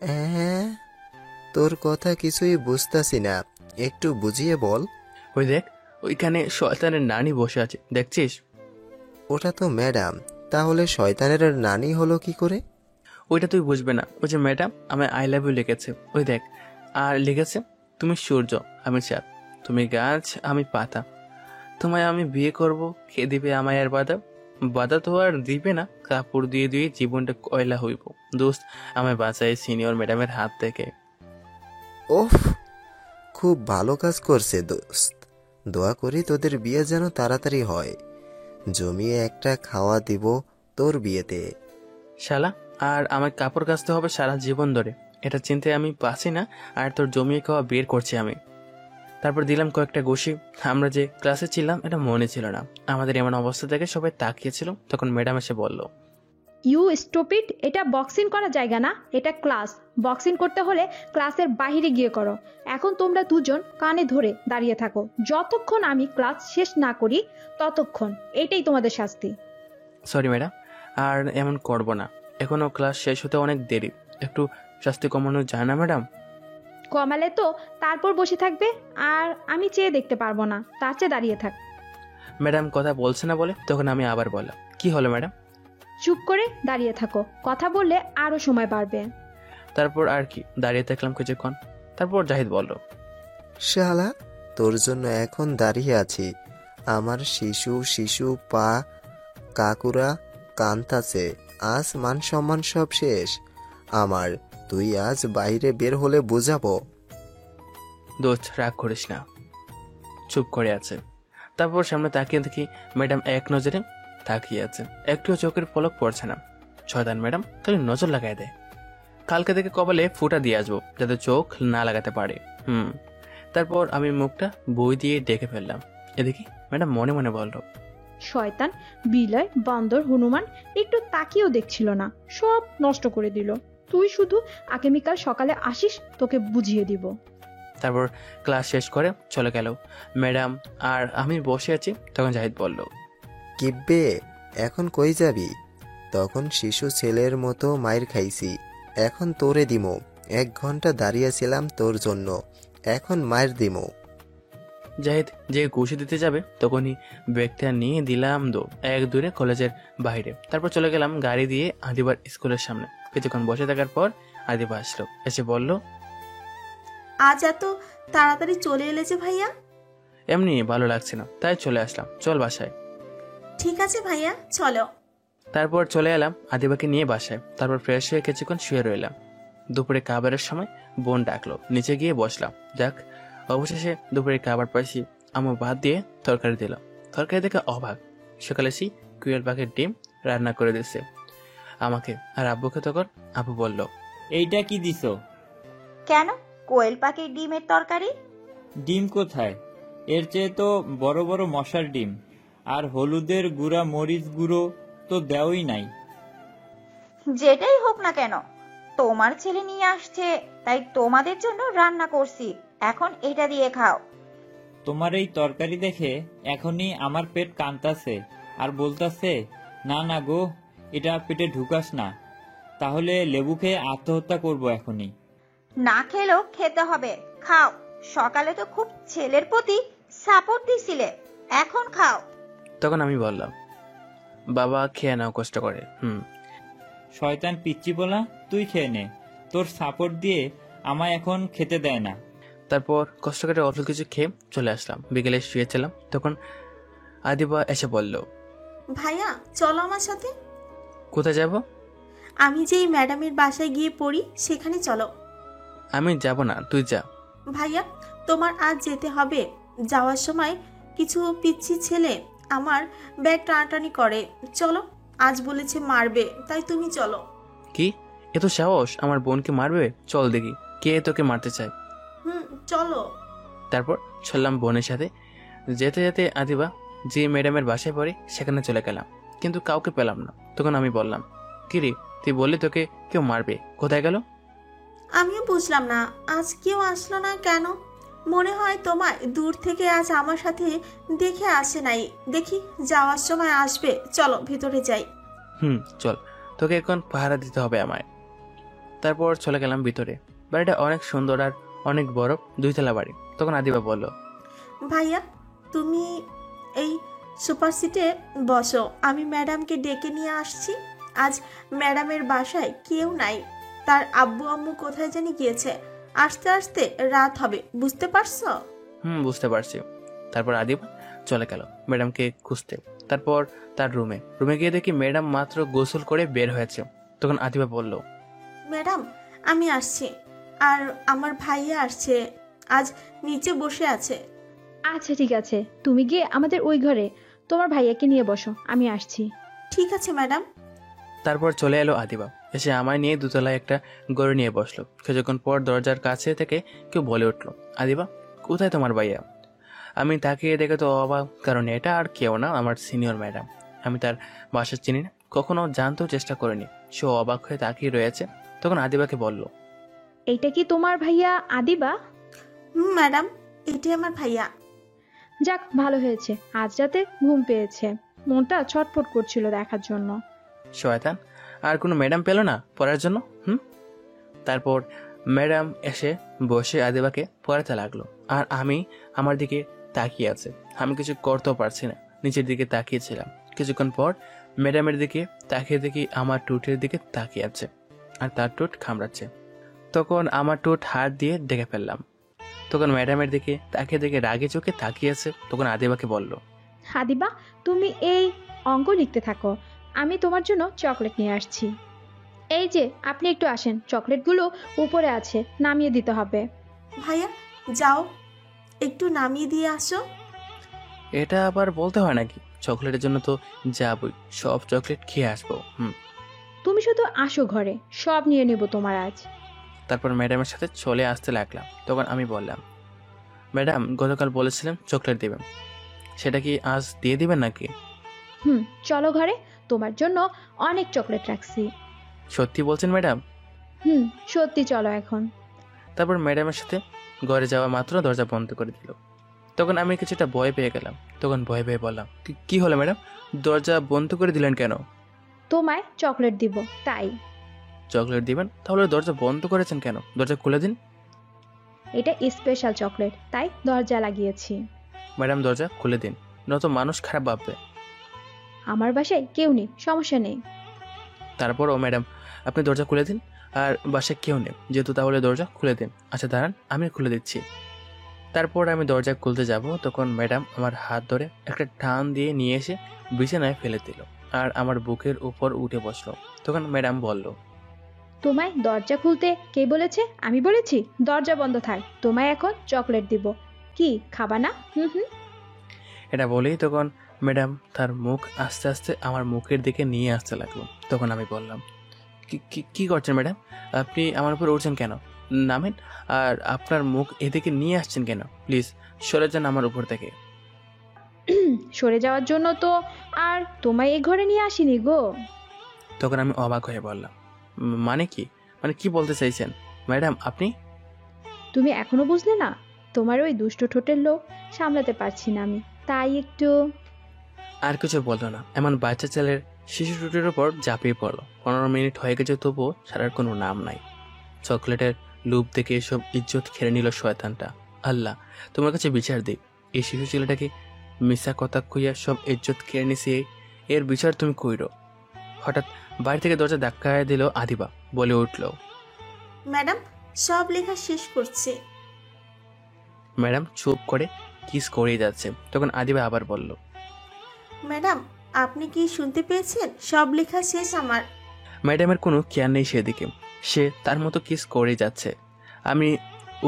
হ্যাঁ, তোর কথা কিছুই বুঝতাছি না, একটু বুঝিয়ে বল। ওই দেখ, ওইখানে শয়তানের নানি বসে আছে, দেখছিস? ওটা তো ম্যাডাম, তাহলে শয়তানের নানি হলো কি করে? ওইটা তুই বুঝবে না। ওই যে ম্যাডাম আমায় আই লাভ ইউ লিখেছে, ওই দেখ। আর লিখেছে, তুমি সূর্য, আমি চাঁদ, তুমি গাছ, আমি পাতা, তোমায় আমি বিয়ে করব, কে দিবে আমায় আর বাধা? বাধা তো আর দিবে না, কাপড় দিয়ে দিয়ে জীবনটা কয়লা হইব। দোস্ত, আমায় বাঁচাই সিনিয়র ম্যাডামের হাত থেকে। ওফ, খুব ভালো কাজ করছে দোস্ত। দোয়া করি তোদের বিয়ে যেন তাড়াতাড়ি হয়, জমিয়ে একটা খাওয়া দিব তোর বিয়েতে। শালা, আর আমায় কাপড় কাচতে হবে সারা জীবন ধরে, এটা চিন্তায় আমি পাচ্ছি না। আর তোর জমিয়ে খাওয়া বের করছি আমি। তারপর দিলাম কয়েকটা ঘুষি। আমরা যে ক্লাসে ছিলাম এটা মনে ছিল না। আমাদের এমন অবস্থা দেখে সবাই তাকিয়েছিল। তখন ম্যাডাম এসে বলল, ইউ স্টুপিড, এটা বক্সিং করার জায়গা না, এটা ক্লাস। বক্সিং করতে হলে ক্লাসের বাইরে গিয়ে করো। এখন তোমরা দুজন কানে ধরে দাঁড়িয়ে থাকো, যতক্ষণ আমি ক্লাস শেষ না করি ততক্ষণ। এটাই তোমাদের শাস্তি। সরি ম্যাডাম, আর এমন করব না। এখনো ক্লাস শেষ হতে অনেক দেরি, একটু শাস্তি কমানো যায় না ম্যাডাম? কমালে তো তারপর বসে থাকবে, আর আমি চেয়ে দেখতে পারবো না, তার চেয়ে দাঁড়িয়ে থাক। ম্যাডাম কথা বলছে না বলে তখন আমি আবার বললাম, কি হলো ম্যাডাম? চুপ করে দাঁড়িয়ে থাকো, কথা বললে আরো সময় বাড়বে। তারপর আর কি, দাঁড়িয়ে থাকলাম কিছুক্ষণ। তারপর জাহিদ বলল, শালা, তোর জন্য এখন দাঁড়িয়ে আছি। আমার শিশু শিশু পা কাকুরা কান্তাছে, আজ মান সম্মান সব শেষ আমার। তুই আজ বাইরে বের হলে বুঝাবো। দোস্ত রাগ করিস না। চুপ করে আছে। তারপর সামনে তাকিয়ে দেখি ম্যাডাম এক নজরে তাকিয়ে আছে, একটুও চোখের পলক পড়ছে না। শয়তান ম্যাডাম খালি নজর লাগাই দেয়। কালকে থেকে কপালে ফোঁটা দিয়ে আসবো যাতে চোখ না লাগাতে পারে। তারপর আমি মুখটা বই দিয়ে ডেকে ফেললাম। এদিকে ম্যাডাম মনে মনে বলল, শয়তান, বিলয়, বান্দর, হনুমান একটু তাকিয়েও দেখছিল না, সব নষ্ট করে দিল। তুই শুধু আগামীকাল সকালে আসিস, তোকে বুঝিয়ে দিব। তারপর ক্লাস শেষ করে চলে গেল ম্যাডাম। আর আমি বসে আছি। তখন জাহিদ বলল, কিব্বে, এখন কই যাবি? তখন শিশু ছেলের মতো মাইর খাইছি, এখন তোরে দিমো। 1 ঘন্টা দাঁড়িয়েছিলাম তোর জন্য, এখন মায়ের দিমো। জাহিদ যে ঘুষি দিতে যাবে তখনই ব্যাগটা নিয়ে দিলাম এক দূরে কলেজের বাইরে। তারপর চলে গেলাম গাড়ি দিয়ে আদিবার স্কুলের সামনে। কিছুক্ষণ বসে থাকার পর আদিবা আসলো, এসে বলল, আজ এত তাড়াতাড়ি চলে এলে যে ভাইয়া? এমনি ভালো লাগছে না, তাই চলে আসলাম, চল বাসায়। ঠিক আছে ভাইয়া, চলো। তারপর চলে এলাম আদিবাকে নিয়ে বাসায়। তারপর ফ্রেশ হয়ে কিছুক্ষণ শুয়ে রইলাম। দুপুরে খাবারের সময় বোন ডাকলো, নিচে গিয়ে বসলাম। যাক, অবশেষে দুপুরে খাবার পাইছি। আম্মু ভাত দিয়ে তরকারি দিল। তরকারি দেখে অবাক। সকালে সেই কুয়েল পাখির ডিম রান্না করে দিচ্ছে আমাকে আর আব্বুকে। তখন আব্বু বলল, এইটা কি দিছো? কেন, কোয়েল পাখির ডিমের তরকারি? ডিম কোথায়? এর চেয়ে তো বড় বড় মশার ডিম। আর হলুদের গুঁড়া মরিচ গুঁড়ো তো দেওই নাই। যেটাই হোক না কেন, তোমার ছেলে নিয়ে আসছে তাই তোমাদের জন্য রান্না করছি, এখন এটা দিয়ে খাও। তোমার এই তরকারি দেখে এখনই আমার পেট কান্তাছে আর বলতাছে, না না গো, এটা পেটে ঢুকাস না, তাহলে লেবু খেয়ে আত্মহত্যা করবো এখনই। না খেলেও খেতে হবে, খাও। সকালে তো খুব ছেলের প্রতি সাপোর্ট দিছিলে, এখন খাও। তখন আমি বললাম, বাবা খেয়ে নাও কষ্ট করে। শয়তান পিচ্চি বলা, তুই খেয়ে নে, তোর সাপোর্ট দিয়ে আমায় এখন খেতে দেয় না। তারপর কষ্ট করে অল্প কিছু খেয়ে চলে আসলাম। বিকেলে শুয়েছিলাম, তখন আদিবা এসে বলল, ভাইয়া চলো আমার সাথে। কোথায় যাব? আমি যেই ম্যাডামের বাসায় গিয়ে পড়ি সেখানে চলো। আমি যাব না, তুই যা। ভাইয়া তোমার আজ যেতে হবে। যাওয়ার সময় কিছু পিচ্ছি ছেলে আমার ব্যাগ টানাটানি করে। চলো, আজ বলেছে মারবে, তাই তুমি চলো। কি এত সাহস, আমার বোনকে মারবে? চল দেখি কে তোকে মারতে চায়। চলো। তারপর চললাম বোনের সাথে। যেতে যেতে আদিবা যে ম্যাডামের বাসায় পড়ে সেখানে চলে গেলাম, কিন্তু কাউকে পেলাম না। তখন আমি বললাম, কিরে তুই বললি তোকে কেউ মারবে, কোথায় গেল? আমিও বুঝলাম না আজ কেউ আসলো না কেন। মনে হয় তোমায় দূর থেকে আজ আমার সাথে দেখে আসে নাই। দেখি যাওয়ার সময় আসবে। চলো ভিতরে যাই। চল, তোকে এখন পাহারা দিতে হবে আমায়। তারপর চলে গেলাম ভিতরে। বাড়িটা অনেক সুন্দর আর অনেক বড়, 2 তলা বাড়ি। তখন আদিবা বলল, ভাইয়া তুমি এই সুপার সিটে বসো, আমি ম্যাডামকে ডেকে নিয়ে আসছি। আজ ম্যাডামের বাসায় কেউ নাই, তার আব্বু আম্মু কোথায় জানি গিয়েছে। আস্তে আস্তে রাত হবে, বুঝতে পারছো? বুঝতে পারছি। তারপর আদিবা চলে গেল ম্যাডামকে খুঁজতে। তারপর তার রুমে গিয়ে দেখি ম্যাডাম মাত্র গোসল করে বের হয়েছে। তখন আদিবা বলল, ম্যাডাম আমি আসছি, আর আমার ভাইয়া আসছে, আজ নিচে বসে আছে। আচ্ছা ঠিক আছে, তুমি গিয়ে আমাদের ওই ঘরে তোমার ভাইয়াকে নিয়ে বসো, আমি আসছি। ঠিক আছে ম্যাডাম। তারপর চলে এলো আদিবা, এসে আমায় নিয়ে 2তলায় একটা গড়ে নিয়ে বসলো। কিছুক্ষণ পর দরজার কাছে থেকে কেউ বলে উঠলো, আদিবা কোথায় তোমার ভাইয়া? আমি তাকিয়ে দেখে তো অবাক, কারণ এটা আর কেউ না, আমার সিনিয়র ম্যাডাম। আমি তার বাসা চিনি না, কখনো জানতেও চেষ্টা করিনি। সে অবাক হয়ে তাকিয়ে রয়েছে। তখন আদিবাকে বলল, এইটা কি তোমার ভাইয়া আদিবা? ম্যাডাম এটি আমার ভাইয়া। যাক ভালো হয়েছে, আজ রাতে ঘুম পেয়েছে, মনটা ছটফট করছিল দেখার জন্য। শয়তান, আর কোনো ম্যাডাম পেল না পড়ার জন্য? তারপর ম্যাডাম এসে বসে আদিবাকে পড়াতে লাগলো, আর আমি আমার দিকে তাকিয়ে আছে। আমি কিছু করতেও পারছি না, নিচের দিকে তাকিয়েছিলাম। কিছুক্ষণ পর ম্যাডামের দিকে তাকিয়ে দেখি আমার টুটের দিকে তাকিয়ে আছে, আর তার টুট খামড়াচ্ছে। তখন আমার টুট হাত দিয়ে ডেকে ফেললাম। তখন ম্যাডামের দিকে তাকিয়ে দেখে রাগে চোখে তাকিয়ে আছে। তখন আদিবাকে বলল, আদিবা তুমি এই অঙ্ক লিখতে থাকো, আমি তোমার জন্য চকলেট নিয়ে আসছি। এই যে আপনি একটু আসেন, চকলেটগুলো উপরে আছে, নামিয়ে দিতে হবে। ভাইয়া যাও একটু নামিয়ে দিয়ে আসো। এটা আবার বলতে হয় নাকি? চকলেটের জন্য তো যাবই, সব চকলেট খেয়ে আসবো। তুমি শুধু আসো ঘরে, সব নিয়ে নেব তোমার আজ। তারপর ম্যাডামের সাথে চলে আসতে লাগলাম। তখন আমি বললাম, ম্যাডাম গতকাল বলেছিলেন চকলেট দেবেন, সেটা কি আজ দিয়ে দিবেন নাকি? চলো ঘরে, তোমার জন্য অনেক চকলেট রাখছি। সত্যি বলছেন ম্যাডাম? সত্যি, চলো এখন। তারপর ম্যাডামের সাথে ঘরে যাওয়া মাত্র দরজা বন্ধ করে দিল। তখন আমি কিছুটা ভয় পেয়ে গেলাম। তখন ভয় পেয়ে বললাম, কি হলো ম্যাডাম, দরজা বন্ধ করে দিলেন কেন? তোমায় চকলেট দিব তাই। চকলেট দিবেন, তাহলে দরজা বন্ধ করেছেন কেন? দরজা খুলে দিন। এটা স্পেশাল চকলেট, তাই দরজা লাগিয়েছি। ম্যাডাম দরজা খুলে দিন, নয়তো মানুষ খারাপ ভাববে। আমার বাসায় কেউ নেই, সমস্যা নেই। তারপর ও ম্যাডাম আপনি দরজা খুলে দিন, আর বাসায় কেউ নেই যেহেতু, তাহলে দরজা খুলে দিন। আচ্ছা দাঁড়ান, আমি খুলে দিচ্ছি। তারপর আমি দরজা খুলতে যাব, তখন ম্যাডাম আমার হাত ধরে একটা টান দিয়ে নিয়ে এসে বিছানায় ফেলে দিল, আর আমার বুকের উপর উঠে বসলো। তখন ম্যাডাম বলল, তোমায় দরজা খুলতে কে বলেছে? আমি বলেছি? দরজা বন্ধ থাক, তোমায় এখন চকলেট দিব। কি খাবা না? এটা বলেই তখন ম্যাডাম তার মুখ আস্তে আস্তে আমার মুখের দিকে নিয়ে আসতে লাগলো। তখন আমি বললাম, কি করছেন ম্যাডাম? আপনি আমার উপর উঠছেন কেন? নামেন। আর আপনার মুখ এদিকে নিয়ে আসছেন কেন? প্লিজ সরে যান আমার উপর থেকে। সরে যাওয়ার জন্য তো আর তোমায় এই ঘরে নিয়ে আসিনি গো। তখন আমি অবাক হয়ে বললাম, মানে কি বলতে চাইছেন ম্যাডাম আপনি? তুমি এখনো বুঝলে না? তোমার ওই দুষ্ট ঠোঁটের লোক সামলাতে পারছি না আমি, তাই একটু। আর কিছু বললো না, এমন বাচ্চা ছেলের শিশু টুটির উপর ঝাঁপিয়ে পড়লো। 15 মিনিট হয়ে গেছে, তবুও ছাড়ার কোনো নাম নাই। চকলেটের লুপ থেকে এসব ইজ্জত খেয়ে নিল শয়তানটা। আল্লাহ তোমার কাছে বিচার দিই, এই শিশু ছেলেটাকে মিশা কথা কইয়া সব ইজ্জত খেয়ে নিছে, এর বিচার তুমি কইরো। হঠাৎ বাইরে থেকে দরজা ধাক্কায় দিল আদিবা, বলে উঠল, ম্যাডাম সব লেখা শেষ করছে। ম্যাডাম চুপ করে কিস করেই যাচ্ছে। তখন আদিবা আবার বলল, ম্যাডাম আপনি কি শুনতে পেয়েছেন? সব লেখা শেষ আমার। ম্যাডামের কোনো কেয়ার নেই সেদিকে, সে তার মতো কিস করেই যাচ্ছে। আমি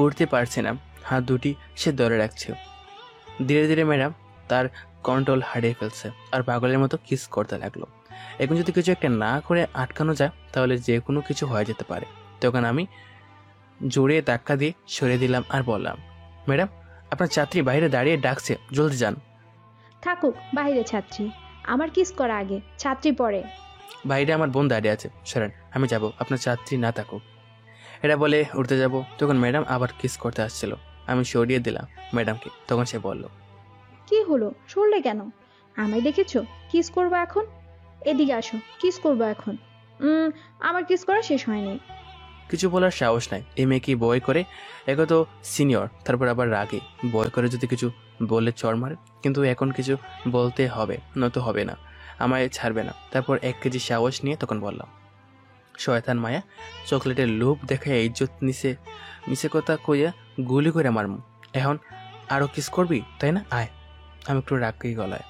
উঠতে পারছি না, হাত দুটি সে ধরে রাখছে। ধীরে ধীরে ম্যাডাম তার কন্ট্রোল হারিয়ে ফেলছে, আর পাগলের মতো কিস করতে লাগলো। এখন যদি কিছু একটা না করে আটকানো যায়, তাহলে যে কোনো কিছু হয়ে যেতে পারে। তখন আমি জোরে ধাক্কা দিয়ে সরিয়ে দিলাম আর বললাম, ম্যাডাম আপনার ছাত্রী বাইরে দাঁড়িয়ে ডাকছে, জলদি যান। থাকুক বাইরে ছাত্রী, আমার কিস করা আগে, ছাত্রী পরে। বাইরে আমার বোন দাঁড়িয়ে আছে, সরেন, আমি যাব, আপনার ছাত্রী না থাকুক। এটা বলে উঠতে যাব, তখন ম্যাডাম আবার কিস করতে আসছিল। আমি সরিয়ে দিলাম ম্যাডামকে। তখন সে বলল, কি হলো, সরলে কেন? আমায় দেখেছো? কিস করবো এখন? এদিকে আসো, কিস করবো এখন। আমার কিস করা শেষ হয়নি। কিছু বলার সাহস নাই। এই মেয়ে কি বই করে? একে তো সিনিয়র, তারপর আবার রাগে। বই করে যদি কিছু বললে চড় মারে, কিন্তু এখন কিছু বলতে হবে, নয়তো হবে না, আমায় ছাড়বে না। তারপর 1 কেজি সাহস নিয়ে তখন বললাম, শয়তান মায়া, চকলেটের লোভ দেখে ইজ্জত মিশে কথা কইয়া গুলি করে মারমু। এখন আরো কিস করবি তাই না? আয়। আমি একটু রাগি গলায়,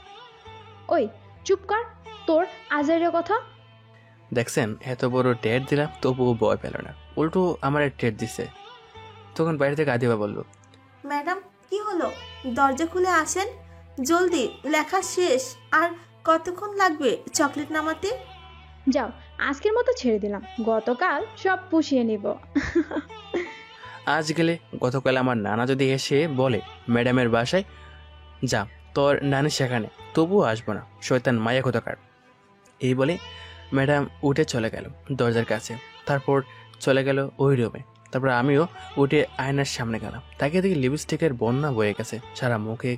ওই চুপ কর, তোর আজাইরের কথা। দেখছেন এত বড় টেট দিলাম তবুও ভয় পেল না, উল্টো আমার টেট দিছে। তখন বাইরে থেকে আদিবা বলল, ম্যাডাম কি হলো? দরজা খুলে আসেন জলদি, লেখা শেষ। আর কতক্ষণ লাগবে চকলেট নামাতে? যাও, আজকের মতো ছেড়ে দিলাম, গতকাল সব পুষিয়ে নিব। আজ গেলে গতকাল আমার নানা যদি এসে বলে ম্যাডামের বাসায় যা, তোর নানি সেখানে, তবুও আসবো না, শয়তান মায়া কোথাকার। এই বলে ম্যাডাম উঠে চলে গেল দরজার কাছে, তারপর চলে গেল ওই রুমে। তারপর আমিও উঠে আয়নার সামনে গেলাম, তাকে দেখি লিপস্টিকের বন্যা বয়ে গেছে সারা মুখে।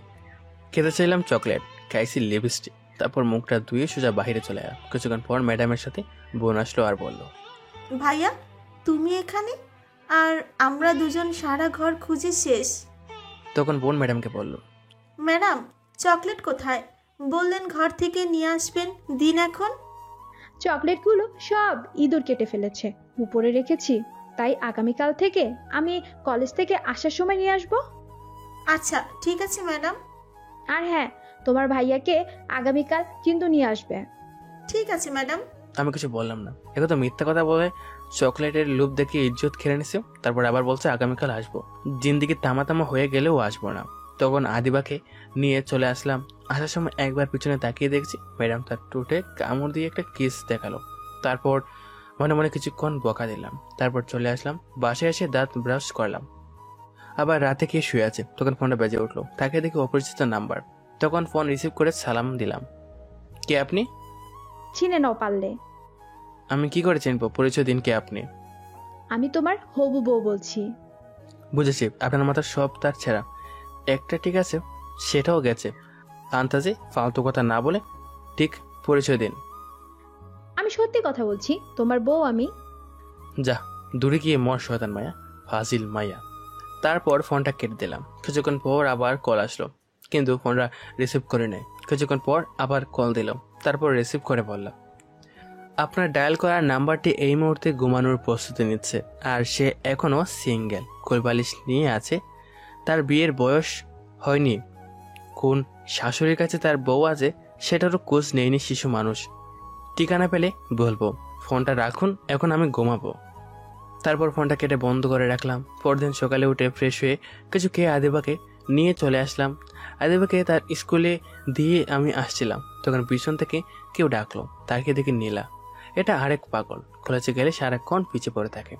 খেতে চাইলাম চকলেট, খাইছি লিপস্টিক। তারপর মুখটা ধুয়ে সোজা বাহিরে চলে এলাম। কিছুক্ষণ পর ম্যাডামের সাথে বোন আসলো আর বলল, ভাইয়া তুমি এখানে? আর আমরা দুজন সারা ঘর খুঁজে শেষ। তখন বোন ম্যাডামকে বলল, ম্যাডাম চকলেট কোথায়? বললেন ঘর থেকে নিয়ে আসবেন, দিন এখন। চকলেটগুলো সব ইঁদুর কেটে ফেলেছে, উপরে রেখেছি, তাই আগামীকাল থেকে আমি কলেজ থেকে আসার সময় নিয়ে আসবো। আচ্ছা ঠিক আছে ম্যাডাম। আর হ্যাঁ, তোমার ভাইয়াকে আগামীকাল কিন্তু নিয়ে আসবে। ঠিক আছে ম্যাডাম। আমি কিছু বললাম না। এখন তো মিথ্যা কথা বলে চকলেটের লোভ দেখে ইজ্জত খেয়ে নিছে। তারপর আবার বলছে আগামীকাল আসবো। জিন্দিগি তামা হয়ে গেলেও আসবো না। তখন আদিবাকে নিয়ে চলে আসলাম। আসার সময় একবার পিছনে তাকিয়ে দেখছি ম্যাডাম তার টুটে কামড় দিয়ে একটা কিস দেখালো। তারপর মনে মনে কিছুক্ষণ বকা দিলাম। তারপর চলে আসলাম বাসায়, এসে দাঁত ব্রাশ করলাম। আবার রাতে কে শুয়ে আছে, তখন ফোনটা বেজে উঠলো। তাকে দেখি অপরিচিত নাম্বার। তখন ফোন রিসিভ করে সালাম দিলাম। কে আপনি? চিনে নাও পারলে। আমি কি করে চিনবো? পরিচয় দিন, কে আপনি? আমি তোমার হবু বউ বলছি। বুঝেছি, আপনার মাথার সব তার ছেঁড়া। একটা ঠিক আছে, সেটাও গেছে। আন্তাজে ফালতু কথা না বলে ঠিক পরিচয় দিন। আমি সত্যি কথা বলছি, তোমার বউ আমি। যা দূরে গিয়ে মর শয়তান মায়া, ফাজিল মায়া। তারপর ফোনটা কেটে দিলাম। কিছুক্ষণ পর আবার কল আসলো, কিন্তু ফোনটা রিসিভ করে নেয়। কিছুক্ষণ পর আবার কল দিল, তারপর রিসিভ করে বললাম, আপনার ডায়াল করার নাম্বারটি এই মুহূর্তে ঘুমানোর প্রস্তুতি নিচ্ছে, আর সে এখনো সিঙ্গেল, কোলবালিশ নিয়ে আছে। তার বিয়ের বয়স হয়নি। কোন শাশুড়ির কাছে তার বউ আছে সেটারও খোঁজ নেয়নি শিশু মানুষ। ঠিকানা পেলে বলবো। ফোনটা রাখুন, এখন আমি ঘুমাবো। তারপর ফোনটা কেটে বন্ধ করে রাখলাম। পরদিন সকালে উঠে ফ্রেশ হয়ে কিছু খেয়ে আদিবাকে নিয়ে চলে আসলাম। আদিবাকে তার স্কুলে দিয়ে আমি আসছিলাম, তখন পিছন থেকে কেউ ডাকলো। তাকে দেখে নীলা। এটা আরেক পাগল, কলেজে গেলে সারাক্ষণ পিছিয়ে পড়ে থাকে।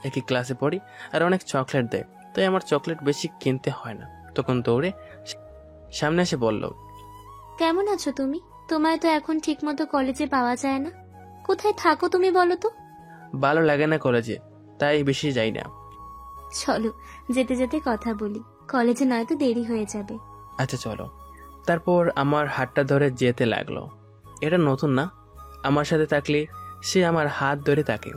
একই ক্লাসে পড়ি আর অনেক চকলেট দেয়, তাই আমার চকলেট বেশি কিনতে হয় না। তখন দৌড়ে সামনে এসে বলল, কেমন আছো তুমি? তোমায় তো এখন ঠিকমতো কলেজে পাওয়া যায় না। কোথায় থাকো তুমি বলো তো? ভালো লাগে না কলেজে, তাই বেশি যাই না। চলো যেতে যেতে কথা বলি, কলেজে নয়তো দেরি হয়ে যাবে। আচ্ছা চলো। তারপর আমার হাতটা ধরে যেতে লাগলো। এটা নতুন না, আমার সাথে থাকলে সে আমার হাত ধরে থাকে,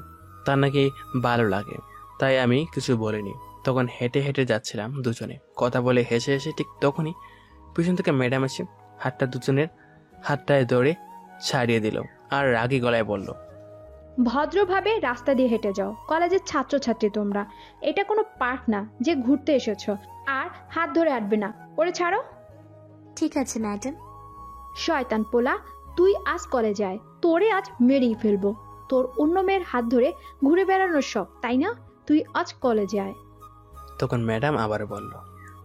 তার নাকি ভালো লাগে। তাই আমি কিছু বলিনি। তখন হেঁটে হেঁটে যাচ্ছিলাম দুজনে, কথা বলে হেসে হেসে। ঠিক তখনই পিছন থেকে ম্যাডাম এসে হাতটা দুজনের হাতটায় ধরে ছাড়িয়ে দিল আর রাগী গলায় বলল, ভদ্রভাবে রাস্তা দিয়ে হেঁটে যাও, কলেজের ছাত্রছাত্রী তোমরা। এটা কোনো পার্ক না যে ঘুরতে এসেছো। আর হাত ধরে আটবে না, ওরে ছাড়ো। ঠিক আছে ম্যাডাম। শয়তান পোলা, তুই আজ কলেজে আয়, তোরে আজ মেরেই ফেলবো। তোর অন্য মেয়ের হাত ধরে ঘুরে বেড়ানোর শখ, তাই না? তুই আজ কলেজে আয়। তখন ম্যাডাম আবার বলল,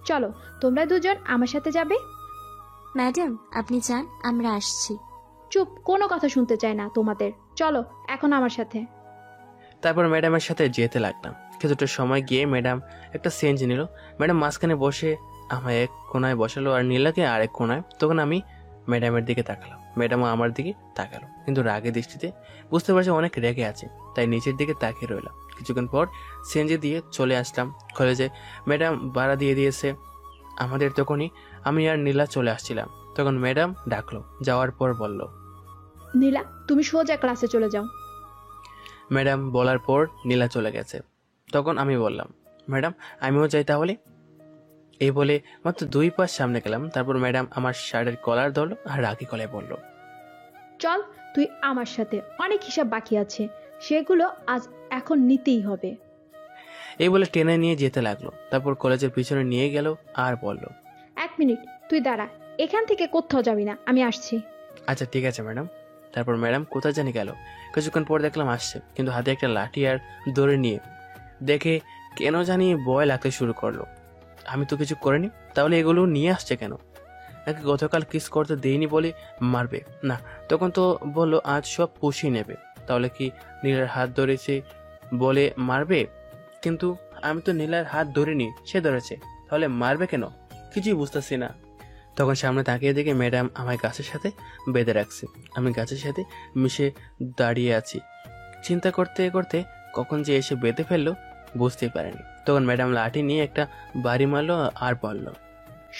চলো, তোমরা দুজন আমার সাথে যাবে। ম্যাডাম আপনি যান, আমরা আসছি। চুপ, কোনো কথা শুনতে চাই না তোমাদের। চলো এখন আমার সাথে। তারপর ম্যাডামের সাথে যেতে লাগলাম। কিছুটা সময় গিয়ে ম্যাডাম একটা চেঞ্জ নিল। ম্যাডাম মাঝখানে বসে আমায় এক কোনায় বসালো আর নীলাকে আরেক কোনায়। তখন আমি ম্যাডামের দিকে তাকালাম, ম্যাডামও আমার দিকে তাকালো, কিন্তু রাগের দৃষ্টিতে। বুঝতে পারছি অনেক রেগে আছে, তাই নিচের দিকে তাকিয়ে রইলাম। কিছুক্ষণ পর সিএনজি দিয়ে চলে আসলাম কলেজে। ম্যাডাম ভাড়া দিয়ে দিয়েছে আমাদের। তখনই আমি আর নীলা চলে আসছিলাম। তখন ম্যাডাম ডাকলো, যাওয়ার পর বলল, নীলা তুমি সোজা ক্লাসে চলে যাও। ম্যাডাম বলার পর নীলা চলে গেছে। তখন আমি বললাম, ম্যাডাম আমিও যাই তাহলে। এই বলে মাত্র 2 পা সামনে গেলাম। তারপর ম্যাডাম আমার শার্টের কলার ধরলো আর রাগি গলায় বলল, চল তুই আমার সাথে, অনেক হিসাব বাকি আছে, সেগুলো আজ এখন নিতেই হবে। এই বলে টেনে নিয়ে যেতে লাগলো। তারপর কলেজের পিছনে নিয়ে গেল আর বলল, 1 মিনিট তুই দাঁড়া, এখান থেকে কোথাও যাবি না, আমি আসছি। আচ্ছা ঠিক আছে ম্যাডাম। তারপর ম্যাডাম কোথায় জানি গেল। কিছুক্ষণ পর দেখলাম আসছে, কিন্তু হাতে একটা লাঠি আর দড়ি নিয়ে। দেখে কেন জানি ভয় লাগতে শুরু করলো। আমি তো কিছু করিনি, তাহলে এগুলো নিয়ে আসছে কেন? নাকি গতকাল কিস করতে দেয়নি বলে মারবে? না, তখন তো বললো আজ সব পুষিয়ে নেবে। তাহলে কি নীলার হাত ধরেছে বলে মারবে? কিন্তু আমি তো নীলার হাত ধরিনি, সে ধরেছে, তাহলে মারবে কেন? কিছুই বুঝতেছি না। তখন সামনে তাকিয়ে দেখে ম্যাডাম আমায় গাছের সাথে বেঁধে রাখছে। আমি গাছের সাথে মিশে দাঁড়িয়ে আছি। চিন্তা করতে করতে কখন যে এসে বেঁধে ফেললো বুঝতেই পারিনি। তখন ম্যাডাম লাঠি নিয়ে একটা বাড়ি মারলো আর বলল,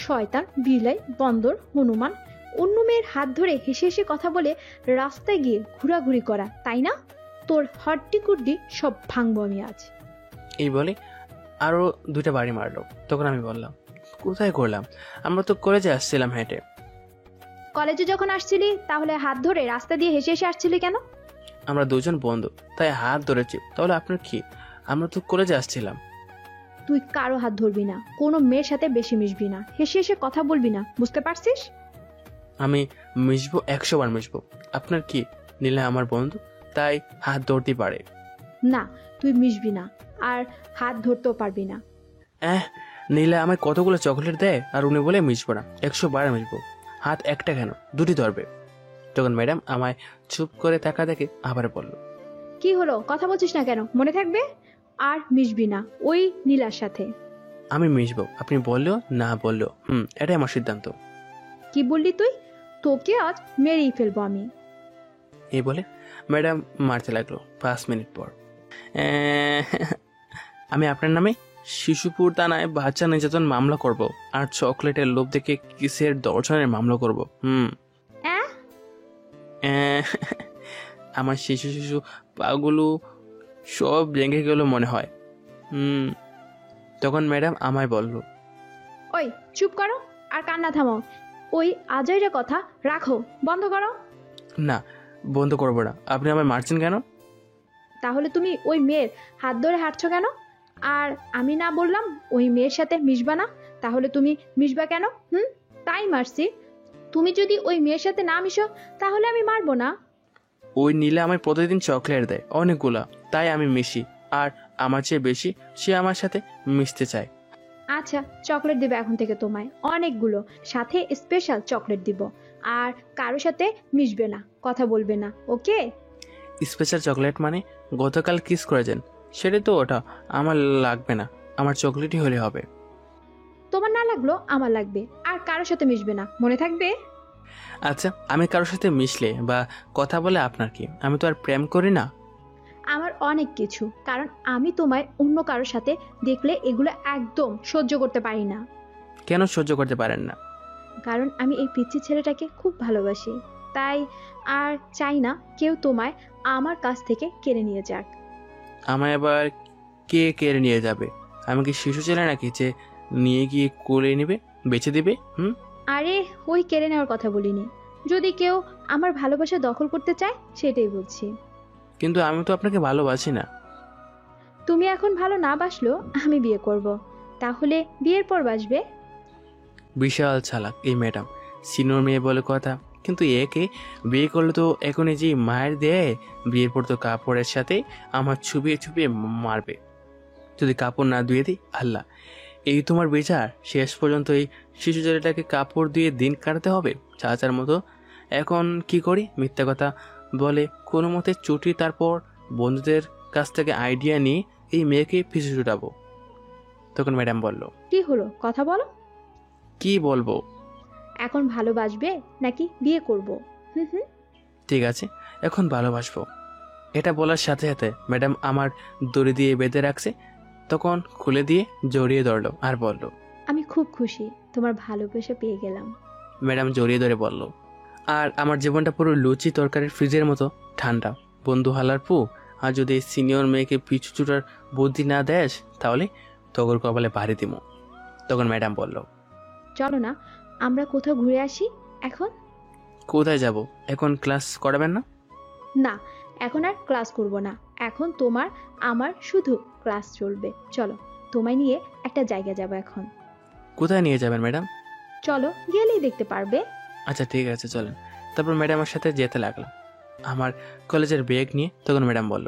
শয়তান, বিলাই, বন্দর, হনুমান, অন্য মেয়ের হাত ধরে হেসে হেসে কথা বলে রাস্তায় গিয়ে ঘোরাঘুরি করা, তাই না? তোর হাড্ডি কুড্ডি সব ভাঙবো আমি আজ। এই বলে আরো 2টা বাড়ি মারলো। তখন আমি বললাম, কোথায় করলাম? আমরা তো কলেজে আসছিলাম হেঁটে। কলেজে যখন আসছিলি তাহলে হাত ধরে রাস্তা দিয়ে হেসে হেসে আসছিলি কেন? আমরা 2জন বন্ধু, তাই হাত ধরেছি। তাহলে আপনার কি? আমরা তো কলেজে আসছিলাম। তুই কারো হাত ধরবি না, কোনো মেয়ের সাথে বেশি মিশবি না, হেসে হেসে কথা বলবি না, বুঝতে পারছিস? আমি মিশবো, 100 বার মিশবো। আপনার কি? নীলা আমার বন্ধু, তাই হাত ধরতে পারে। না, তুই মিশবি না, আর হাত ধরতেও পারবি না। নীলা আমায় কতগুলো চকলেট দেয় আর উনি বলে মিশবো না, 100 বার মিশবো। হাত একটা কেন, 2টি ধরবে। তখন ম্যাডাম আমায় চুপ করে তাকা দেখে আবার বলল, কি হলো, কথা বলছিস না কেন? মনে থাকবে? আর মিশবি না ওই নীলার সাথে। আমি মিশবো, আপনি বললেও না বললেও। এটাই আমার সিদ্ধান্ত। কি বললি তুই? তোকে আজ মেরেই ফেলবো আমি। এই বলে ম্যাডাম মারতে লাগলো। 5 মিনিট পর, আমি আপনার নামে শিশুপুর থানায় বাচ্চা নির্যাতন মামলা করব আর চকলেটের লোভ দেখে কিসের দর্শনের মামলা করব। আমার শিশু শিশু পাগুলো সব ভেঙে গেল মনে হয়। তখন ম্যাডাম আমায় বলল, ওই চুপ করো আর কান্না থামো। ওই আজইরা কথা রাখো, বন্ধ করো। না, বন্ধ করবো না। আপনি আমায় মারছেন কেন? তাহলে তুমি ওই মেয়ের হাত ধরে হাঁটছো কেন? আর আমি না বললাম ওই মেয়ের সাথে মিশবা না, তাহলে তুমি মিশবা কেন? তাই মারছি। তুমি যদি ওই মেয়ের সাথে না মিশো তাহলে আমি মারবো না। ওই নীলা আমায় প্রতিদিন চকলেট দেয় অনেকগুলা, তাই আমি মিশি। আর আমার চেয়ে বেশি সে আমার সাথে মিশতে চায়। আচ্ছা, চকলেট দিবে এখন থেকে তোমায় অনেকগুলো, সাথে স্পেশাল চকলেট দিব। আর কারোর সাথে মিশবে না, কথা বলবে না, ওকে? স্পেশাল চকলেট মানে গতকাল কিস করেছেন সেটা তো, ওটা আমার লাগবে না। আমার চকলেটই হলে হবে। তোমার না লাগলো আমার লাগবে। আর কারোর সাথে মিশবে না, মনে থাকবে? আচ্ছা, আমি কারোর সাথে মিশলে বা কথা বলে আপনার কি? আমি তো আর প্রেম করি না। আমার অনেক কিছু, কারণ আমি তোমায় অন্য কারোর সাথে দেখলে এগুলো একদম সহ্য করতে পারি না। কেন সহ্য করতে পারেন না? কারণ আমি এই পিচ্ছি ছেলেটাকে খুব ভালোবাসি, তাই আর চাই না কেউ তোমায় আমার কাছ থেকে কেড়ে নিয়ে যাক। আমায় আবার কে কেড়ে নিয়ে যাবে? আমি কি শিশু ছেলে নাকি যে নিয়ে গিয়ে কোলে নেবে, বেঁচে দিবে? আরে ওই কেড়ে নেওয়ার কথা বলিনি, যদি কেউ আমার ভালোবাসা দখল করতে চায় সেটাই বলছি। কিন্তু আমি তো আপনাকে ভালোবাসি না। তুমি এখন ভালো না বাসলেও আমি বিয়ে করব, তাহলে বিয়ের পর বাসবে। বিশাল চালাক এই ম্যাডাম, সিনিয়র মেয়ে বলে কথা। কিন্তু একে বিয়ে করলে তো এখনই যে মায়ের দেয়, বিয়ের পর তো কাপড়ের সাথে আমার ছুপিয়ে ছুপিয়ে মারবে যদি কাপড় না ধুয়ে দিই। আল্লাহ, এই তোমার বিচার? শেষ পর্যন্ত এই শিশু ছেলেটাকে কাপড় দিয়ে দিন কাটাতে হবে চাচার মতো। এখন কি করি? মিথ্যা কথা বলে কোনো মতে চুটি, তারপর বন্ধুদের কাছ থেকে আইডিয়া নিয়ে এই মেয়েকে পিছু ছুটাবো। তখন ম্যাডাম বলল, কি হলো, কথা বলো। কি বলবো? এখন ভালোবাসবে নাকি বিয়ে করব? ঠিক আছে, এখন ভালোবাসবো। এটা বলার সাথে সাথে ম্যাডাম আমার দড়ি দিয়ে বেঁধে রাখছে, তখন খুলে দিয়ে জড়িয়ে ধরলো আর বলল। আমি খুব খুশি তোমার ভালোবাসা পেয়ে গেলাম। ম্যাডাম জড়িয়ে ধরে বলল, আর আমার জীবনটা পুরো লুচি তরকারির ফ্রিজের মতো ঠান্ডা। বন্ধু হালার পু, আর যদি সিনিয়র মেয়েকে পিছু ছুটার বুদ্ধি না দেস তাহলে তগর কপালে ভারী দিমু। তখন ম্যাডাম বলল, চলো না আমরা কোথাও ঘুরে আসি এখন। কোথায় যাব? এখন ক্লাস করাবেন না? না, এখন আর ক্লাস করব না, এখন তোমার আমার শুধু ক্লাস চলবে। চলো তোমায় নিয়ে একটা জায়গা যাব এখন। কোথায় নিয়ে যাবেন ম্যাডাম? চলো গেলেই দেখতে পারবে। আচ্ছা ঠিক আছে চলেন। তারপর ম্যাডামের সাথে যেতে লাগলাম আমার কলেজের ব্যাগ নিয়ে। তখন ম্যাডাম বলল,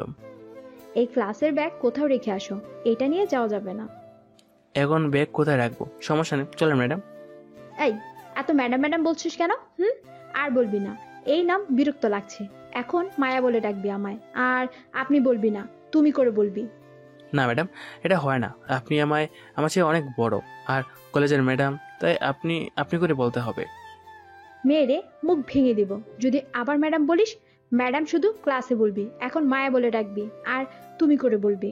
এই ক্লাসের ব্যাগ কোথাও রেখে আসো, এটা নিয়ে যাওয়া যাবে না। এখন ব্যাগ কোথায় রাখবো? সমস্যা নেই, চলেন ম্যাডাম। এই এত ম্যাডাম ম্যাডাম বলছিস কেন? আর বলবি না, এই নাম বিরক্ত লাগছে। এখন মায়া বলে ডাকবি আমায়, আর আপনি বলবি না, তুমি করে বলবি। না ম্যাডাম, এটা হয় না। আপনি আমার চেয়ে অনেক বড় আর কলেজের ম্যাডাম, তাই আপনি আপনি করে বলতে হবে। মেয়েরে মুখ ভেঙে দিব যদি আবার ম্যাডাম বলিস। ম্যাডাম শুধু ক্লাসে বলবি, এখন মায়া বলে ডাকবি আর তুমি করে বলবি।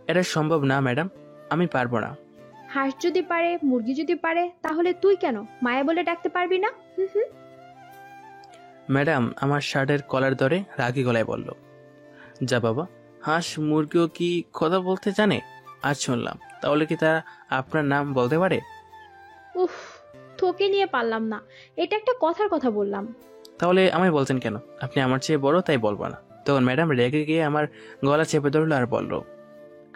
এটা সম্ভব না ম্যাডাম, আমি পারবো না। হাঁস যদি পারে, মুরগি যদি পারে, তাহলে তুই কেন মায়া বলে ডাকতে পারবি না? ম্যাডাম আমার শার্টের কলার ধরে রাগী গলায় বলল, যা বাবা, হাঁস মুরগিও কি কথা বলতে জানে? আজ শুনলাম, তাহলে কি তারা আপনার নাম বলতে পারে? উফ, তোকে নিয়ে পারলাম না, এটা একটা কথার কথা বললাম। তাহলে আমায় বলছেন কেন? আপনি আমার চেয়ে বড়, তাই বলবো না। তখন ম্যাডাম রেগে গিয়ে আমার গলা চেপে ধরলো আর বলল,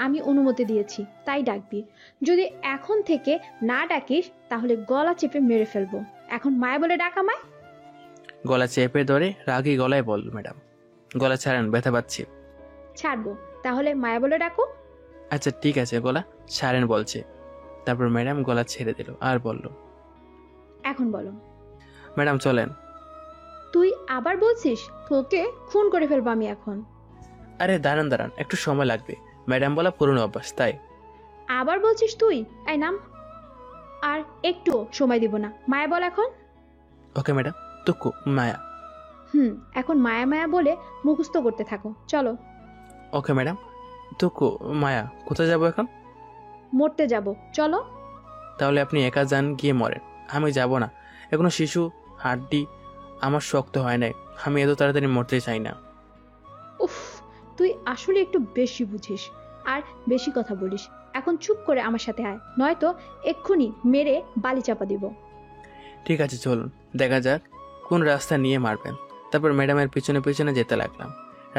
আমি অনুমতি দিয়েছি তাই ডাকবি, যদি এখন থেকে না ডাকিস তাহলে গলা চেপে মেরে ফেলবো। এখন মায়া বলে ডাক আমায়। গলা চেপে ধরে রাগী গলায় বলল, ম্যাডাম গলা ছাড়েন, ব্যথা পাচ্ছি। ছাড়বো, তাহলে মায়া বলে ডাকো। আচ্ছা ঠিক আছে, গলা ছাড়েন বলছে। তারপর ম্যাডাম গলা ছেড়ে দিল আর বলল, এখন বলো। ম্যাডাম চলেন। তুই আবার বলছিস? তোকে খুন করে ফেলবো আমি এখন। আরে দাঁড়ান দাঁড়ান, একটু সময় লাগবে। ম্যাডাম বলা পুরনো অভ্যাস, তাই। আবার বলছিস তুই? এই নাম। আর একটু সময় দিব না, মায়া বল এখন। ওকে ম্যাডাম, তুকু মায়া। এখন মায়া মায়া বলে মুখস্থ করতে থাকো, চলো। ওকে ম্যাডাম, তুকু মায়া। কোথায় যাবো এখন? মরতে যাব, চলো। তাহলে আপনি একা যান, গিয়ে মরেন, আমি যাব না। এখনো শিশু, হাড্ডি আমার শক্ত হয় নাই, আমি এত তাড়াতাড়ি মরতে চাই না। উফ, তুই আসলে একটু বেশি বুঝিস আর বেশি কথা বলিস। এখন চুপ করে আমার সাথে আয়, নয়তো এক্ষুনি মেরে বালি চাপা দিব। ঠিক আছে চলুন, দেখা যাক কোন রাস্তা নিয়ে মারবেন। তারপর ম্যাডামের পিছনে পিছনে যেতে লাগলাম।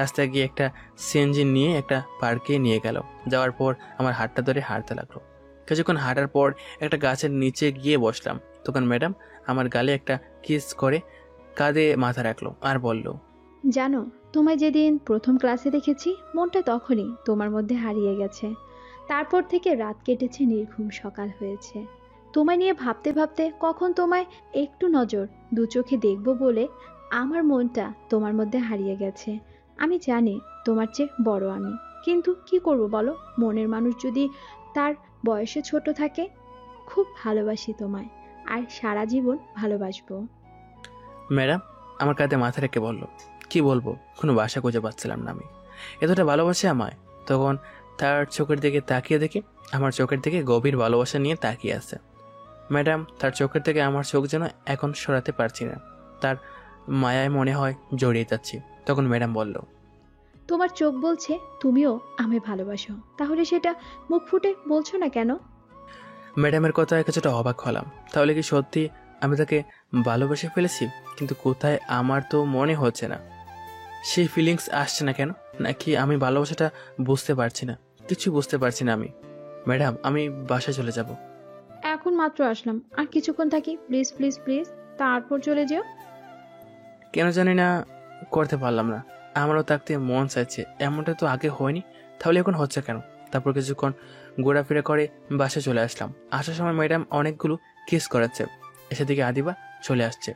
রাস্তায় গিয়ে একটা সিএনজি নিয়ে একটা পার্কে নিয়ে গেল। যাওয়ার পর আমার হাতটা ধরে হাঁটতে লাগলো। কিছুক্ষণ হাঁটার পর একটা গাছের নিচে গিয়ে বসলাম। তখন ম্যাডাম আমার গালে একটা কিস করে কাঁধে মাথা রাখলো আর বলল, জানো, তোমায় যেদিন প্রথম ক্লাসে দেখেছি মনটা তখনই তোমার মধ্যে হারিয়ে গেছে। তারপর থেকে রাত কেটেছে, নির্ঘুম সকাল হয়েছে। তোমায় নিয়ে ভাবতে ভাবতে কখন তোমায় একটু নজর দু চোখে দেখব বলে আমার মনটা তোমার মধ্যে হারিয়ে গেছে। আমি জানি তোমার চেয়ে বড় আমি, কিন্তু কি করব বলো, মনের মানুষ যদি তার বয়সে ছোট থাকে। খুব ভালোবাসি তোমায় আর সারা জীবন ভালোবাসবো। ম্যাডাম আমার কাঁধে মাথা রেখে বলল, কি বলবো, কোনো ভাষা খুঁজে পাচ্ছিলাম না আমি। এতটা ভালোবাসে আমায়। তখন তার চোখের দিকে তাকিয়ে দেখি আমার চোখের দিকে গভীর ভালোবাসা নিয়ে তাকিয়ে আছে। ম্যাডাম তার চোখের থেকে আমার চোখ যেন এখন সরাতে পারছি না, তার মায়ায় মনে হয় জড়িয়ে যাচ্ছি। তখন ম্যাডাম বলল, তোমার চোখ বলছে তুমিও আমায় ভালোবাসো, তাহলে সেটা মুখ ফুটে বলছো না কেন? ম্যাডামের কথায় কিছুটা অবাক হলাম। তাহলে কি সত্যি আমি তাকে ভালোবেসে ফেলেছি? কিন্তু কোথায়, আমার তো মনে হচ্ছে না। সেই ফিলিংস আসছে না কেন? নাকি আমি ভালোবাসাটা বুঝতে পারছি না? কিছু বুঝতে পারছি না আমি। ম্যাডাম আমি বাসায় চলে যাব। এখন মাত্র আসলাম, আর কিছুক্ষণ থাকি, প্লিজ প্লিজ প্লিজ, তারপর চলে যেও। কেন জানি না করতে পারলাম না। আমারও থাকতে মন চাইছে, এমনটা তো আগে হয়নি, তাহলে এখন হচ্ছে কেন? তারপর কিছুক্ষণ ঘোরাফেরা করে বাসায় চলে আসলাম। আসার সময় ম্যাডাম অনেকগুলো কিস করাচ্ছে। এসে দিকে আদিবা চলে আসছে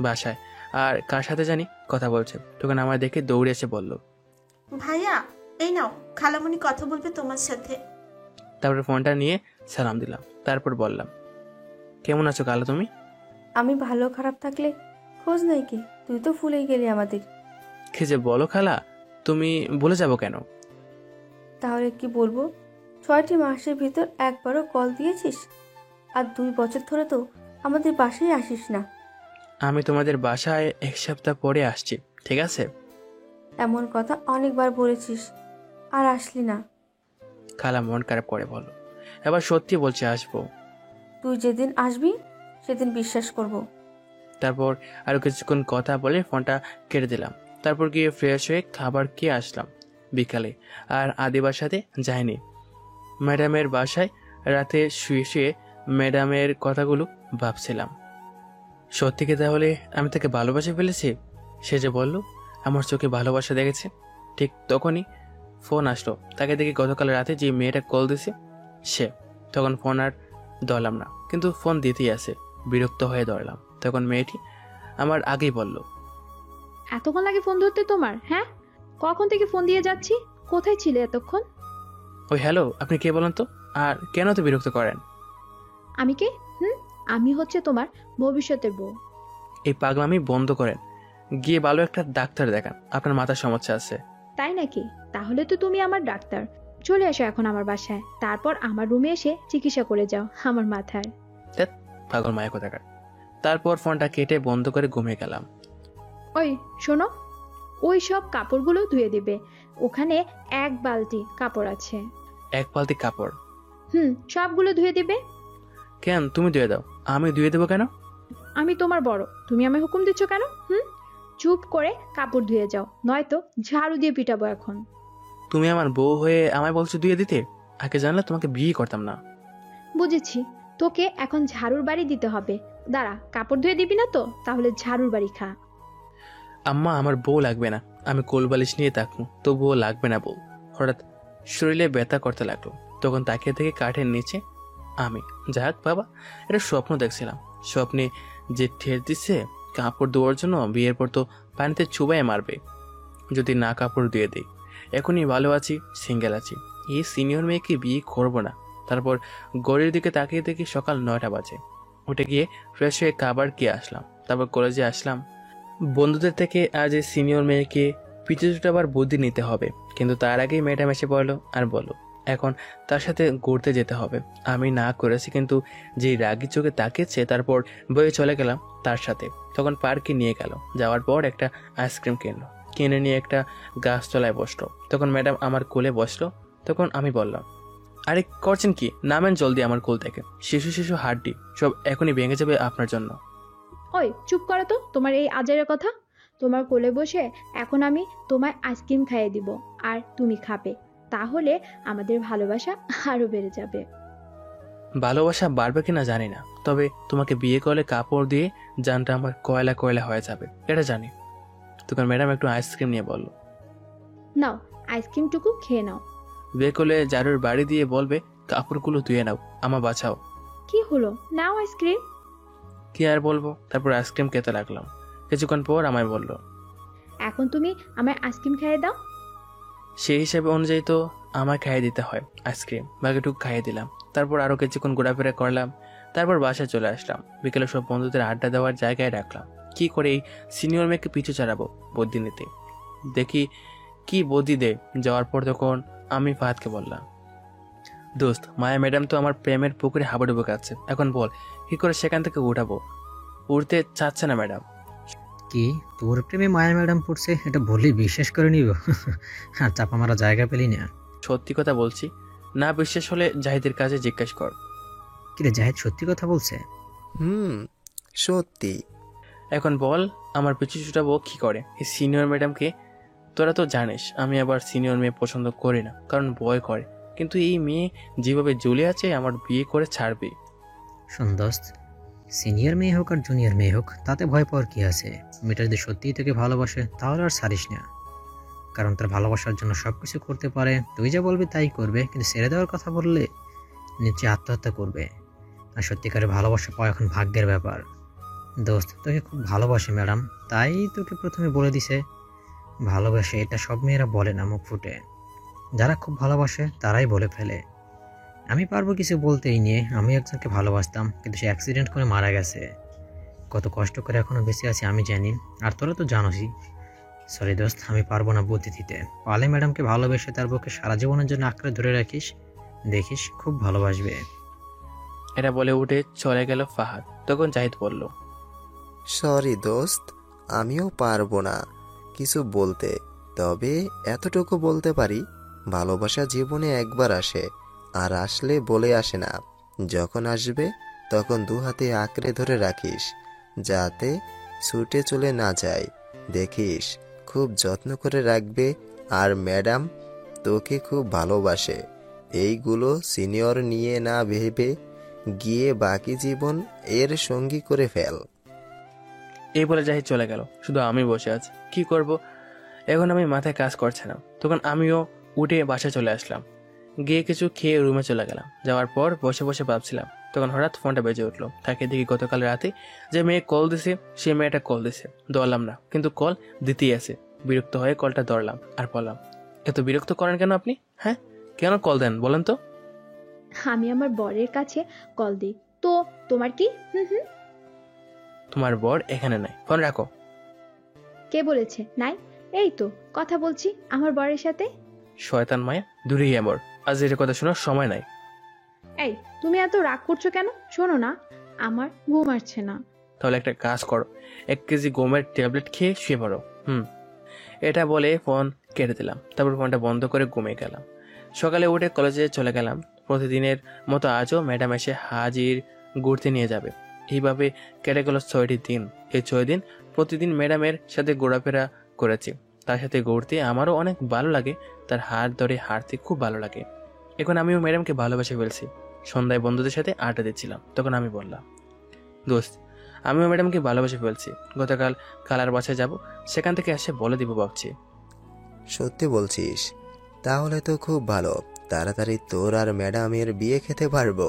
বাসায়, আর কার সাথে জানি কথা বলছে। তখন আমার দেখে দৌড়ে এসে বলল, ভাইয়া এই নাও, খালামণি কথা বলবে তোমার সাথে। তারপরে ফোনটা নিয়ে সালাম দিলাম। তারপর বললাম, কেমন আছো কালো তুমি? আমি ভালো খারাপ থাকলে খোঁজ নাই কি? তুই তো ভুলেই গেলি আমাদের। কি যে বলো খালা, তুমি বলে যাবো কেন? তাহলে কি বলবো? 6টি মাসের ভিতর একবারও কল দিয়েছিস, আর 2 বছর ধরে তো আমাদের বাসায় আসিস না। আমি তোমাদের বাসায় 1 সপ্তাহ পরে আসছি, ঠিক আছে? এমন কথা অনেকবার বলেছিস, আর আসলি না। খালা মন খারাপ করে বলো। এবার সত্যি বলছি আসবো। তুই যেদিন আসবি সেদিন বিশ্বাস করব। তারপর আরো কিছুক্ষণ কথা বলে ফোনটা কেটে দিলাম। তারপর গিয়ে ফ্রেশ হয়ে খাবার খেয়ে আসলাম বিকালে। আর আদিবার সাথে যাইনি। ম্যাডামের বাসায় রাতে শুয়ে শুয়ে ম্যাডামের কথাগুলো ভাবছিলাম। সত্যি কি তাহলে আমি তাকে ভালোবাসে ফেলেছি? সে যে বলল আমার চোখে ভালোবাসা দেখেছে। ঠিক তখনই ফোন আসলো। তাকে দেখে গতকাল রাতে যে মেয়েটা কল দিছে সে। তখন ফোন আর ধরলাম না, কিন্তু ফোন দিতেই আছে। বিরক্ত হয়ে ধরলাম। তখন মেয়েটি আমার আগেই বলল, এতক্ষণ লাগে ফোন ধরতে তোমার? হ্যাঁ, কখন থেকে ফোন দিয়ে যাচ্ছি, কোথায় ছিলে এতক্ষণ? ওই হ্যালো, আপনি কে বলেন তো? আর কেন তো বিরক্ত করেন? আমি কে? আমি হচ্ছে তোমার ভবিষ্যতের বউ। এই পাগলামি বন্ধ করেন। গিয়ে ভালো একটা ডাক্তার দেখান, আপনার মাথার সমস্যা আছে। তাই নাকি? তাহলে তো তুমি আমার ডাক্তার। চলে আসো এখন আমার বাসায়, তারপর আমার রুমে এসে চিকিৎসা করে যাও আমার মাথার। ধ্যাৎ, পাগল মায়া কোথাকার। তারপর ফোনটা কেটে বন্ধ করে ঘুমিয়ে গেলাম। ওই শোনো, ওই সব কাপড়গুলো ধুয়ে দিবে। ওখানে 1 বালতি কাপড় আছে। 1 বালতি কাপড়? সবগুলো ধুয়ে দিবে। কেন, তুমি ধুয়ে দাও। আমি ধুয়ে দেবো কেন? আমি তোমার বড়, তুমি আমায় হুকুম দিচ্ছ কেন? চুপ করে কাপড় ধুয়ে যাও, নয়তো ঝাড়ু দিয়ে পিটাবো এখন। তুমি আমার বউ হয়ে আমায় বলছো ধুয়ে দিতে? আগে জানলে তোমাকে বিয়ে করতাম না। বুঝেছি, তোকে এখন ঝাড়ুর বাড়ি দিতে হবে। দাঁড়া, কাপড় ধুয়ে দিবি না তো, তাহলে ঝাড়ুর বাড়ি খা। আম্মা, আমার বউ লাগবে না। আমি কোলবালিশ নিয়ে থাকবো, তবুও লাগবে না বউ। হঠাৎ শরীরে ব্যথা করতে লাগলো। তখন তাকিয়ে থেকে কাঠের নিচে আমি। যাক বাবা, এটা স্বপ্ন দেখছিলাম। স্বপ্নে যে ঠের দিচ্ছে কাপড় ধোয়ার জন্য, বিয়ের পর তো পানিতে চুবাইয়ে মারবে যদি না কাপড় ধুয়ে দিই। এখনই ভালো আছি, সিঙ্গেল আছি। এই সিনিয়র মেয়েকে বিয়ে করবো না। তারপর গড়ির দিকে তাকিয়ে দেখি সকাল 9টা বাজে। উঠে গিয়ে ফ্রেশ হয়ে খাবার খেয়ে আসলাম। তারপর কলেজে আসলাম। বন্ধুদের থেকে আজ এই সিনিয়র মেয়েকে পিছু ছুটাবার বুদ্ধি নিতে হবে। কিন্তু তার আগেই ম্যাডাম এসে পড়লো আর বলল এখন তার সাথে ঘুরতে যেতে হবে। আমি না করেছি, কিন্তু যেই রাগি চোখে তাকিয়েছে, তারপর বয়ে চলে গেলাম তার সাথে। তখন পার্কে নিয়ে গেল। যাওয়ার পর একটা আইসক্রিম কিনলো। কিনে নিয়ে একটা গাছতলায় বসলো। তখন ম্যাডাম আমার কোলে বসলো। তখন আমি বললাম, আরে করছেন কি? নামেন জলদি আমার কোল থেকে। শিশু শিশু হাড্ডি সব এখনই ভেঙে যাবে আপনার জন্য। ওই চুপ করো তো, তোমার এই আজের কথা। তোমার কোলে বসে এখন আমি তোমায় আইসক্রিম খাইয়ে দিব, আর তুমি খাবে। তাহলে আমাদের ভালোবাসা আরো বেড়ে যাবে। ভালোবাসা বাড়বে কিনা জানি না, তবে তোমাকে বিয়ে করলে কাপড় দিয়ে জানটা আমার কয়লা কয়লা হয়ে যাবে, এটা জানি। তখন ম্যাডাম একটু আইসক্রিম নিয়ে বলল, নাও আইসক্রিমটুকু খেয়ে নাও। বিয়ে করলে জারুর বাড়ি দিয়ে বলবে কাপড়গুলো ধুয়ে নাও, আমার বাঁচাও। কি হলো, নাও আইসক্রিম। কি আর বলবো। তারপর আইসক্রিম খেতে লাগলাম। কিছুক্ষণ পর আমায় বলল, এখন তুমি আমায় আইসক্রিম খাইয়ে দাও। সেই হিসাবে অনুযায়ী তো আমায় খাইয়ে দিতে হয় আইসক্রিম। বাকিটুকু খাইয়ে দিলাম। তারপর আরো কিছুক্ষণ ঘোরাফেরা করলাম। তারপর বাসায় চলে আসলাম। বিকেলে সব বন্ধুদের আড্ডা দেওয়ার জায়গায় রাখলাম। কি করে এই সিনিয়র মেয়েকে পিছু চালাবো বুদ্ধি নিতে। দেখি কি বুদ্ধি দে। যাওয়ার পর তখন আমি ফাহাদকে বললাম, দোস্ত, মায়া ম্যাডাম তো আমার প্রেমের পুকুরে হাবুডুবু খাচ্ছে। এখন বল কি করে সেখান থেকে উঠাবো? উঠতে চাচ্ছে না ম্যাডাম। কি তোর প্রেমে মায়া ম্যাডাম পড়ছে? এটা বললেই বিশ্বাস করে নিব? আর চাপা মারা জায়গা পেলি না। সত্যি কথা বলছি, না বিশ্বাস হলে জাহিদের কাছে জিজ্ঞেস কর। কিরে জাহিদ সত্যি কথা বলছে? সত্যি। এখন বল আমার পিছু ছুটাবো কি করে এই সিনিয়র ম্যাডামকে? তোরা তো জানিস আমি আবার সিনিয়র মেয়ে পছন্দ করি না, কারণ ভয় করে। কিন্তু এই মেয়ে যেভাবে জ্বলে আছে, আমার বিয়ে করে ছাড়বে। শোন দোস্ত, সিনিয়র মেয়ে হোক আর জুনিয়র মেয়ে হোক, তাতে ভয় পাওয়ার কি আছে? মেয়েটা যদি সত্যিই তোকে ভালোবাসে তাহলে আর ছাড়িস না। কারণ তার ভালোবাসার জন্য সবকিছু করতে পারে। তুই যা বলবি তাই করবে, কিন্তু ছেড়ে দেওয়ার কথা বললে নিচে আত্মহত্যা করবে। আর সত্যিকারের ভালোবাসা পাওয়া এখন ভাগ্যের ব্যাপার। দোস্ত তোকে খুব ভালোবাসে ম্যাডাম, তাই তোকে প্রথমে বলে দিছে ভালোবাসে। এটা সব মেয়েরা বলে না মুখ ফুটে। যারা খুব ভালোবাসে তারাই বলে ফেলে। আমি পারবো কিছু বলতে এই নিয়ে। আমি একজনকে ভালোবাসতাম, কিন্তু সে অ্যাক্সিডেন্ট করে মারা গেছে। কত কষ্ট করে এখনো বেঁচে আছি আমি জানি, আর তোরা তো জানোসই। সরি দোস্ত, আমি পারবো না বুদ্ধি দিতে। পালে ম্যাডামকে ভালোবেসে তার বুকে সারা জীবনের জন্য আঁকড়ে ধরে রাখিস, দেখিস খুব ভালোবাসবে। এটা বলে উঠে চলে গেল ফাহাদ। তখন জাহিদ বলল, সরি দোস্ত, আমিও পারবো না কিছু বলতে, তবে এতটুকু বলতে পারি, ভালোবাসা জীবনে একবার আসে, আর আসলে বলে আসে না। যখন আসবে তখন দু হাতে আঁকড়ে ধরে রাখিস, যাতে ছুটে চলে না যায়। দেখিস খুব যত্ন করে রাখবে, আর ম্যাডাম তোকে খুব ভালোবাসে। এইগুলো সিনিয়র নিয়ে না ভেবে গিয়ে বাকি জীবন এর সঙ্গী করে ফেল। এই বলে জাহিদ চলে গেল। শুধু আমি বসে আছি, কি করব এখন? আমি মাথায় কাজ করছে না। তখন আমিও উঠে বাসায় চলে আসলাম। গিয়ে কিছু খেয়ে রুমে চলে গেলাম। যাওয়ার পর বসে বসে ভাবছিলাম, তখন হঠাৎ ফোনটা বেজে উঠলো। তাকে দেখি গতকাল রাতে যে মেয়ে কল দিছে, সে মেয়েটা কল দিছে। ধরলাম না, কিন্তু কল দিতেই আছে। বিরক্ত হয়ে কলটা ধরলাম আর বললাম, এত বিরক্ত করেন কেন আপনি? হ্যাঁ, কেন কল দেন বলেন তো? আমি আমার বরের কাছে কল দিই, তো তোমার কি? তোমার বর এখানে নাই, ফোন রাখো। কে বলেছে নাই? এই তো কথা বলছি আমার বরের সাথে। শয়তান মায়া, দূরে গিয়ে মর। আজ এর কথা শোনার সময় নাই। এই তুমি এত রাগ করছো কেন? শোনো না, আমার ঘুম আসছে না। তাহলে একটা কাজ করো, 1 কেজি গমের ট্যাবলেট খেয়ে শুয়ে পড়ো। এটা বলে ফোন কেটে দিলাম। তারপর ফোনটা বন্ধ করে ঘুমিয়ে গেলাম। সকালে উঠে কলেজে চলে গেলাম। প্রতিদিনের মতো আজও ম্যাডাম এসে হাজির ঘুরতে নিয়ে যাবে। এইভাবে কেটে গেল 6টি দিন। এই 6 দিন প্রতিদিন ম্যাডামের সাথে ঘোরাফেরা করেছি। তার সাথে ঘুরতে আমারও অনেক ভালো লাগে, তার হাত ধরে হাঁটতে খুব ভালো লাগে। এখন আমিও ম্যাডামকে ভালোবেসে ফেলছি। সন্ধ্যায় বন্ধুদের সাথে আড্ডা দিচ্ছিলাম, তখন আমি বললাম, দোস্ত, আমিও ম্যাডামকে ভালোবেসে ফেলছি। গতকাল কালার বাসায় যাব, সেখান থেকে এসে বলে দিব ভাবছি। সত্যি বলছিস? তাহলে তো খুব ভালো, তাড়াতাড়ি তোর আর ম্যাডামের বিয়ে খেতে পারবো।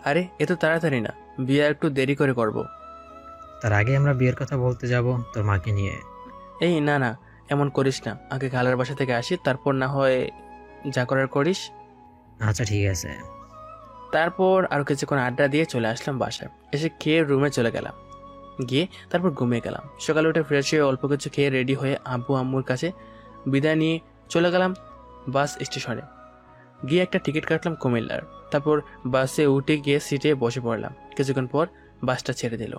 আরে এত তাড়াতাড়ি না, বিয়ে একটু দেরি করে করব। তার আগে আমরা বিয়ের কথা বলতে যাব তোর মাকে নিয়ে। এই না না, এমন করিস না। আগে খালার বাসা থেকে আসি, তারপর না হয় যা করার করিস। আচ্ছা ঠিক আছে। তারপর আরো কিছুক্ষণ আড্ডা দিয়ে চলে আসলাম বাসায়। এসে খেয়ে রুমে চলে গেলাম। গিয়ে তারপর ঘুমিয়ে গেলাম। সকালে উঠে ফ্রেশ হয়ে অল্প কিছু খেয়ে রেডি হয়ে আব্বু আম্মুর কাছে বিদায় নিয়ে চলে গেলাম বাস স্টেশনে। গিয়ে একটা টিকিট কাটলাম কুমিল্লার। তারপর বাসে উঠে গিয়ে সিটে বসে পড়লাম। কিছুক্ষণ পর বাসটা ছেড়ে দিল।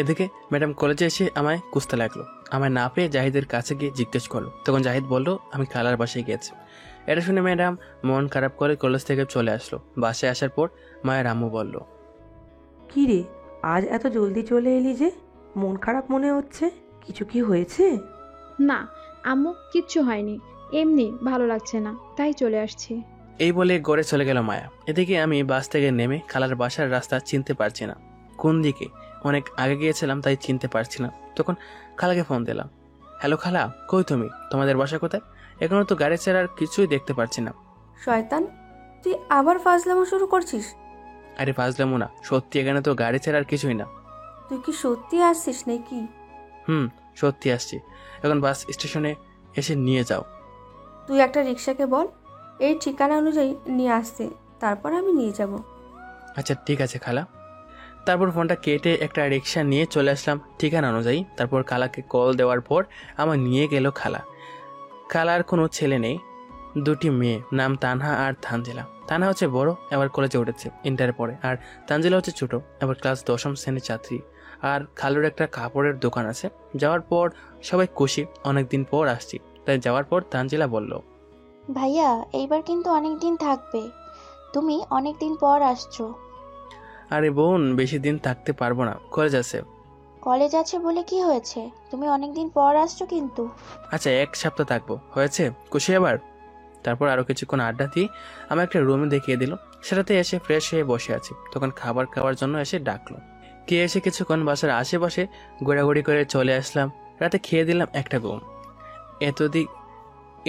এদিকে ম্যাডাম কলেজে এসে আমায় খুঁজতে লাগলো। আমায় না পেয়ে জাহিদের কাছে গিয়ে জিজ্ঞেস করলো। তখন জাহিদ বলল, আমি খালার বাসায় গিয়েছি। এটা শুনে ম্যাডাম মন খারাপ করে কলেজ থেকে চলে আসলো। বাসায় আসার পর মায়ের আম্মু বলল, কি রে, আজ এত জলদি চলে এলি যে? মন খারাপ মনে হচ্ছে, কিছু কি হয়েছে? না আম্মু, কিচ্ছু হয়নি, এমনি ভালো লাগছে না, তাই চলে আসছি। এই বলে গড়ে চলে গেল মায়া। এদিকে আমি বাস থেকে নেমে খালার বাসার রাস্তা চিনতে পারছি না, কোন দিকে। অনেক আগে গিয়েছিলাম তাই চিনতে পারছি না। তখন খালাকে ফোন দিলাম। হ্যালো খালা, কই তুমি? তোমাদের বাসা কোথায়? এখনো তো গাড়ি ছাড়ার কিছুই দেখতে পারছি না। শয়তান, তুই আবার ফাজলামো শুরু করছিস? আরে ফাজলামো না, সত্যি এখানে তো গাড়ি ছাড়ার কিছুই না। তুই কি সত্যি আসছিস নাকি? সত্যি আসছি। এখন বাস স্টেশনে এসে নিয়ে যাও। তুই একটা রিক্সাকে বল এই ঠিকানা অনুযায়ী নিয়ে আসতে, তারপর আমি নিয়ে যাব। আচ্ছা ঠিক আছে খালা। তারপর ফোনটা কেটে একটা রিক্সা নিয়ে চলে আসলাম ঠিকানা অনুযায়ী। তারপর খালাকে কল দেওয়ার পর আমার নিয়ে গেল খালা। খালার কোনো ছেলে নেই, 2টি মেয়ে, নাম তানহা আর তানজিলা। তানহা হচ্ছে বড়, এবার কলেজে উঠেছে, ইন্টারে পড়ে। আর তানজিলা হচ্ছে ছোট, এবার ক্লাস 10ম শ্রেণীর ছাত্রী। আর খালুর একটা কাপড়ের দোকান আছে। যাওয়ার পর সবাই খুশি, অনেকদিন পর আসছি। তাই যাওয়ার পর তানজিলা বলল, ভাইয়া এইবার কিন্তু অনেকদিন থাকবে, তুমি অনেকদিন পর আসছো। আরে বোন, বেশি দিন থাকতে পারবো না, কলেজ আছে। কলেজ আছে বলে কি হয়েছে, তুমি অনেকদিন পর আসছো কিন্তু। আচ্ছা 1 সপ্তাহ থাকবো, হয়েছে? খুশি এবার? তারপর আরো কিছুক্ষণ আড্ডা দিয়ে আমার একটা রুমে দেখিয়ে দিল। সেটাতে এসে ফ্রেশ হয়ে বসে আছি। তখন খাবার খাওয়ার জন্য এসে ডাকলো। কে এসে কিছুক্ষণ বাসার আশেপাশে ঘোরাঘুরি করে চলে আসলাম। রাতে খেয়ে দিলাম একটা ঘুম।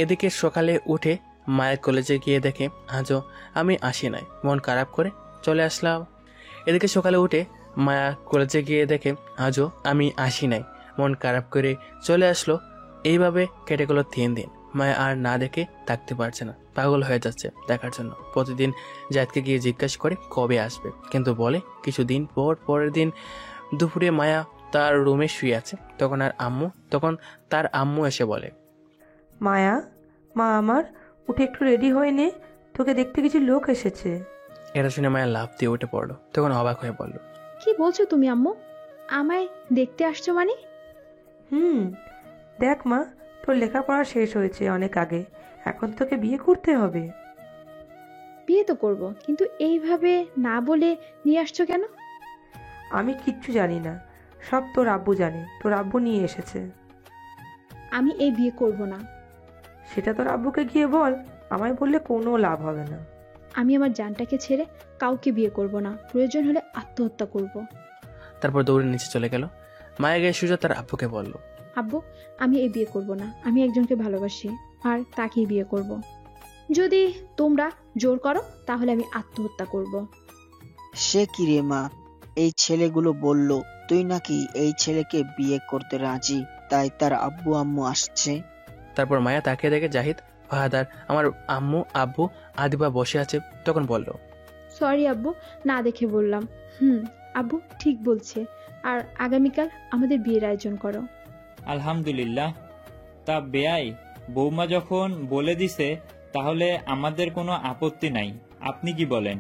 এদিকে সকালে উঠে মায়ের কলেজে গিয়ে দেখে আজও আমি আসি নাই। মন খারাপ করে চলে আসলাম। এদিকে সকালে উঠে মায়া কলেজে গিয়ে দেখে আজও আমি আসি নাই। মন খারাপ করে চলে আসলো। এইভাবে কেটে গেল 3 দিন। মায়া আর না দেখে থাকতে পারছে না, পাগল হয়ে যাচ্ছে দেখার জন্য। প্রতিদিন জাহিদকে গিয়ে জিজ্ঞাসা করে কবে আসবে, কিন্তু বলে কিছুদিন পর। পরের দিন দুপুরে মায়া তার রুমে শুয়ে আছে। তখন তার আম্মু এসে বলে, মায়া, মা আমার, উঠে একটু রেডি হয়ে নে, তোকে দেখতে কিছু লোক এসেছে। এটা শুনে মায়া লাফ দিয়ে উঠে পড়লো। তখন অবাক হয়ে বলল, কি বলছো তুমি আম্মু? আমায় দেখতে আসছো মানে? দেখ মা, তোর লেখাপড়া শেষ হয়েছে অনেক আগে, এখন তোকে বিয়ে করতে হবে। বিয়ে তো করব, কিন্তু এইভাবে না বলে নিয়ে আসছো কেন? আমি কিচ্ছু জানি না, সব তোর আব্বু জানে, তোর আব্বু নিয়ে এসেছে। আমি এই বিয়ে করব না। সেটা তোর আব্বুকে গিয়ে বল, আমায় বললে কোনো লাভ হবে না। আমি আমার জানটাকে ছেড়ে কাউকে বিয়ে করব না, প্রয়োজন হলে আত্মহত্যা করব। তারপর দৌড়ে নিচে চলে গেল। মায়া গিয়ে সোজা তার আব্বুকে বলল, আব্বু, আমি এই বিয়ে করব না। আমি একজনকে ভালোবাসি আর তাকেই বিয়ে করব। যদি তোমরা জোর করো তাহলে আমি আত্মহত্যা করব। সে কি রে মা, এই ছেলেগুলো বলল তুই নাকি এই ছেলেকে বিয়ে করতে রাজি, তাই তার আব্বু আম্মু আসছে। তারপর মায়া তাকিয়ে দেখে জাহিদ, ফাহাদ আর আমার আম্মু, আব্বু, আদিবা বসে আছে। তখন বলল, সরি আব্বু, না দেখে বললাম। আব্বু ঠিক বলছে। আর আগামীকাল আমাদের বিয়ের আয়োজন করো। আলহামদুলিল্লাহ। তা বেয়াই, বৌমা যখন বলে দিছে তাহলে আমাদের কোনো আপত্তি নাই, আপনি কি বলেন?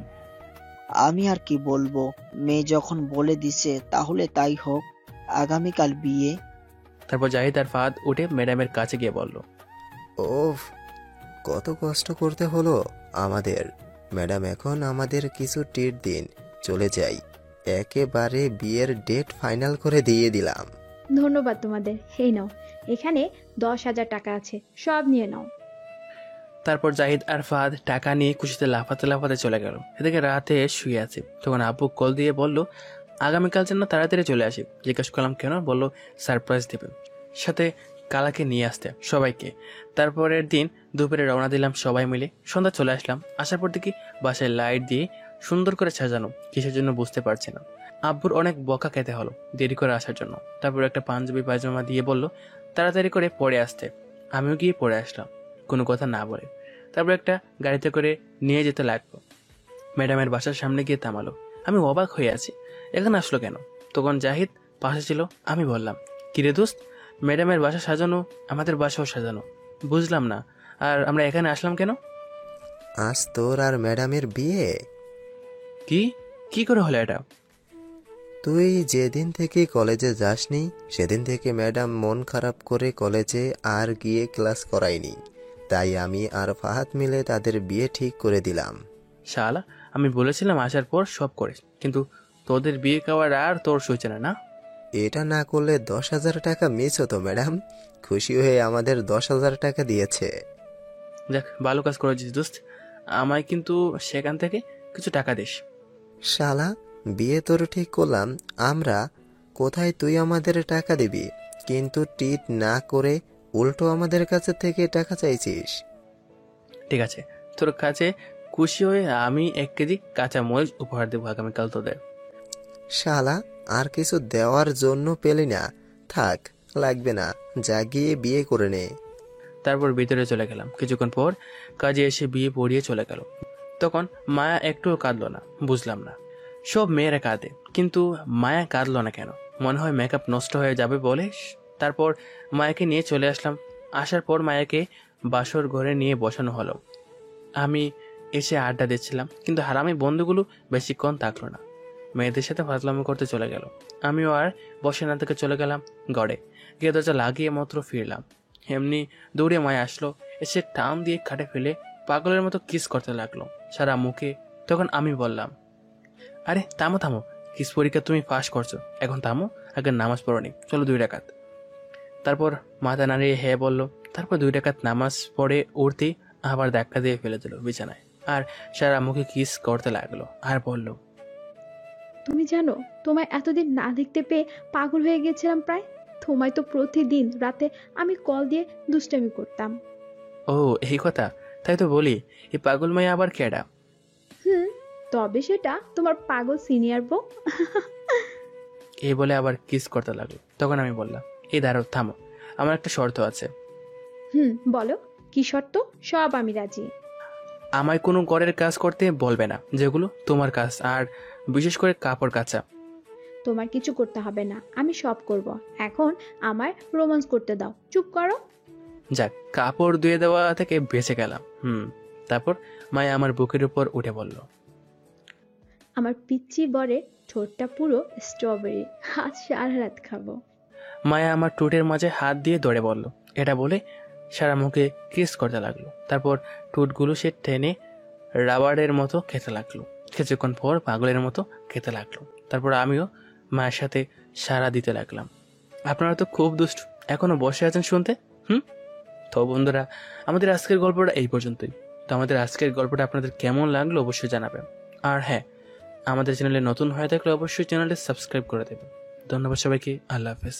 আমি আর কি বলবো, মেয়ে যখন বলে দিছে তাহলে তাই হোক, আগামীকাল বিয়ে। তারপর জাহিদ আর ফাহাদ উঠে ম্যাডামের কাছে গিয়ে বলল, ওফ, কত কষ্ট করতে হলো আমাদের। ম্যাডাম, এখন আমাদের কিছু ট্রিট দিন, চলে যাই। একেবারে বিয়ের ডেট ফাইনাল করে দিয়ে দিলাম। ধন্যবাদ তোমাদের। এই নাও, এখানে 10,000 টাকা আছে, সব নিয়ে নাও। তারপর জাহিদ আর ফাহাদ টাকা নিয়ে খুশিতে লাফাতে লাফাতে চলে গেল। এদিকে রাতে শুয়ে আছে। তখন আব্বু কল দিয়ে বলল, আগামীকাল যেন তাড়াতাড়ি চলে আসি। জিজ্ঞেস করলাম কেন? বলল সারপ্রাইজ দেবে, সাথে কালাকে নিয়ে আসতে সবাইকে। তারপরের দিন দুপুরে রওনা দিলাম সবাই মিলে। সন্ধ্যা চলে আসলাম। আসার পর দেখি বাসায় লাইট দিয়ে সুন্দর করে সাজানো, কিসের জন্য বুঝতে পারছি না। আব্বুর অনেক বকা খেতে হলো দেরি করে আসার জন্য। তারপর একটা পাঞ্জাবি পায়জামা দিয়ে বলল তাড়াতাড়ি করে পরে আসতে। আমিও গিয়ে পরে আসলাম কোনো কথা না বলে। তারপর একটা গাড়িতে করে নিয়ে যেতে লাগলো। ম্যাডামের বাসার সামনে গিয়ে থামালো। আমি অবাক হয়ে আছি, এখানে আসলো কেন? তখন জাহিদ পাশে ছিল। আমি বললাম, কিরে দোস্ত, ম্যাডামের বাসা সাজানো, আমাদের বাসাও সাজানো, বুঝলাম না, আর আমরা এখানে আসলাম কেন? আজ তোর আর ম্যাডামের বিয়ে। কি করে হলো এটা? তুই যেদিন থেকে কলেজে যাসনি সেদিন থেকে ম্যাডাম মন খারাপ করে কলেজে আর গিয়ে ক্লাস করায়নি, তাই আমি আর ফাহাদ মিলে তাদের বিয়ে ঠিক করে দিলাম। শালা, আমি বলেছিলাম আসার পর সব করিস, কিন্তু তোদের বিয়ে খাওয়ার আর তোর সইছে না। না, এটা না করলে 10,000 টাকা মিস হতো। ম্যাডাম খুশি হয়ে আমাদের 10,000 টাকা দিয়েছে। দেখ, ভালো কাজ করেছিস দোস্ত, আমায় কিন্তু সেখান থেকে কিছু টাকা দিস। শালা, বিয়ে তোর ঠিক করলাম আমরা, কোথায় তুই আমাদের টাকা দিবি, কিন্তু ট্রিট না করে উল্টো আমাদের কাছে থেকে টাকা চাইছিস। ঠিক আছে, তোর কাছে খুশি হয়ে আমি 1 কেজি কাঁচা মরিচ উপহার দেবো আগামীকাল তোদের। শালা, আর কিছু দেওয়ার জন্য পেলি না, থাক, লাগবে না, যা গিয়ে বিয়ে করে নে। তারপর ভিতরে চলে গেলাম। কিছুক্ষণ পর কাজে এসে বিয়ে পড়িয়ে চলে গেল। তখন মায়া একটুও কাঁদলো না। বুঝলাম না, সব মেয়েরা কাঁদে, কিন্তু মায়া কাঁদলো না কেন? মনে হয় মেকআপ নষ্ট হয়ে যাবে বলে। তারপর মায়াকে নিয়ে চলে আসলাম। আসার পর মায়াকে বাসর ঘরে নিয়ে বসানো হলো। আমি এসে আড্ডা দিচ্ছিলাম, কিন্তু হারামি বন্ধুগুলো বেশিক্ষণ থাকলো না, মেয়েদের সাথে ফাজলামি করতে চলে গেল। আমিও আর বসে না থেকে চলে গেলাম ঘরে। গিয়ে দরজা লাগিয়ে মাত্র ফিরলাম, এমনি দৌড়ে মায়া আসলো। এসে টান দিয়ে খাটে ফেলে পাগলের মতো কিস করতে লাগলো সারা মুখে। তখন আমি বললাম, আরে থামো থামো, কিস পরীক্ষা তুমি পাস করছো, এখন থামো, আগে নামাজ পড়নি, চলো 2 রাকাত। তারপর মাথা নাড়িয়ে হ্যাঁ বললো। তারপর 2 রাকাত নামাজ পড়ে উঠতেই আবার ধাক্কা দিয়ে ফেলে দিল বিছানায়, আর সারা মুখে কিস করতে লাগলো আর বলল, তুমি জানো, তোমায় এতদিন না দেখতে পেয়ে পাগল হয়ে গেছিলাম প্রায়। তোমায় তো প্রতিদিন রাতে আমি কল দিয়ে দুষ্টামি করতাম। ও এই কথা, তাই তো বলি, এই পাগল মায়া আবার কেডা? তবে সেটা তোমার পাগল সিনিয়র বউ। এই বলে আবার কিস করতে লাগলো। তখন আমি বললাম, এই দাঁড়াও, থামো, আমার একটা শর্ত আছে। বলো, কি শর্ত? সব আমি রাজি। আমায় কোনো ঘরের কাজ করতে বলবে না, যেগুলো তোমার কাজ, আর বিশেষ করে কাপড় কাচা। তোমার কিছু করতে হবে না, আমি সব করব। এখন আমার রোমান্স করতে দাও, চুপ করো। যাক, কাপড় ধুয়ে দেওয়া থেকে বেঁচে গেলাম। তারপর মায়া আমার বুকের উপর উঠে বলল, আমার পিচ্চি বরের ঠোঁটটা পুরো স্ট্রবেরি, আজ সারা রাত খাবো। মায়া আমার ঠোঁটের মাঝে হাত দিয়ে ধরে বলল। এটা বলে সারা মুখে কিস করতে লাগলো। তারপর ঠোঁটগুলো সে টেনে রাবারের মতো খেতে লাগলো। কিছুক্ষণ পর পাগলের মতো খেতে লাগলো। তারপর আমিও মায়ের সাথে সাড়া দিতে লাগলাম। আপনারা তো খুব দুষ্ট, এখনো বসে আছেন শুনতে। তো বন্ধুরা, আমাদের আজকের গল্পটা এই পর্যন্তই। তো আমাদের আজকের গল্পটা আপনাদের কেমন লাগলো অবশ্যই জানাবেন। আর হ্যাঁ, আমাদের চ্যানেলে নতুন হয়ে থাকলে অবশ্যই চ্যানেলটি সাবস্ক্রাইব করে দেবেন। ধন্যবাদ সবাইকে। আল্লাহ হাফেজ।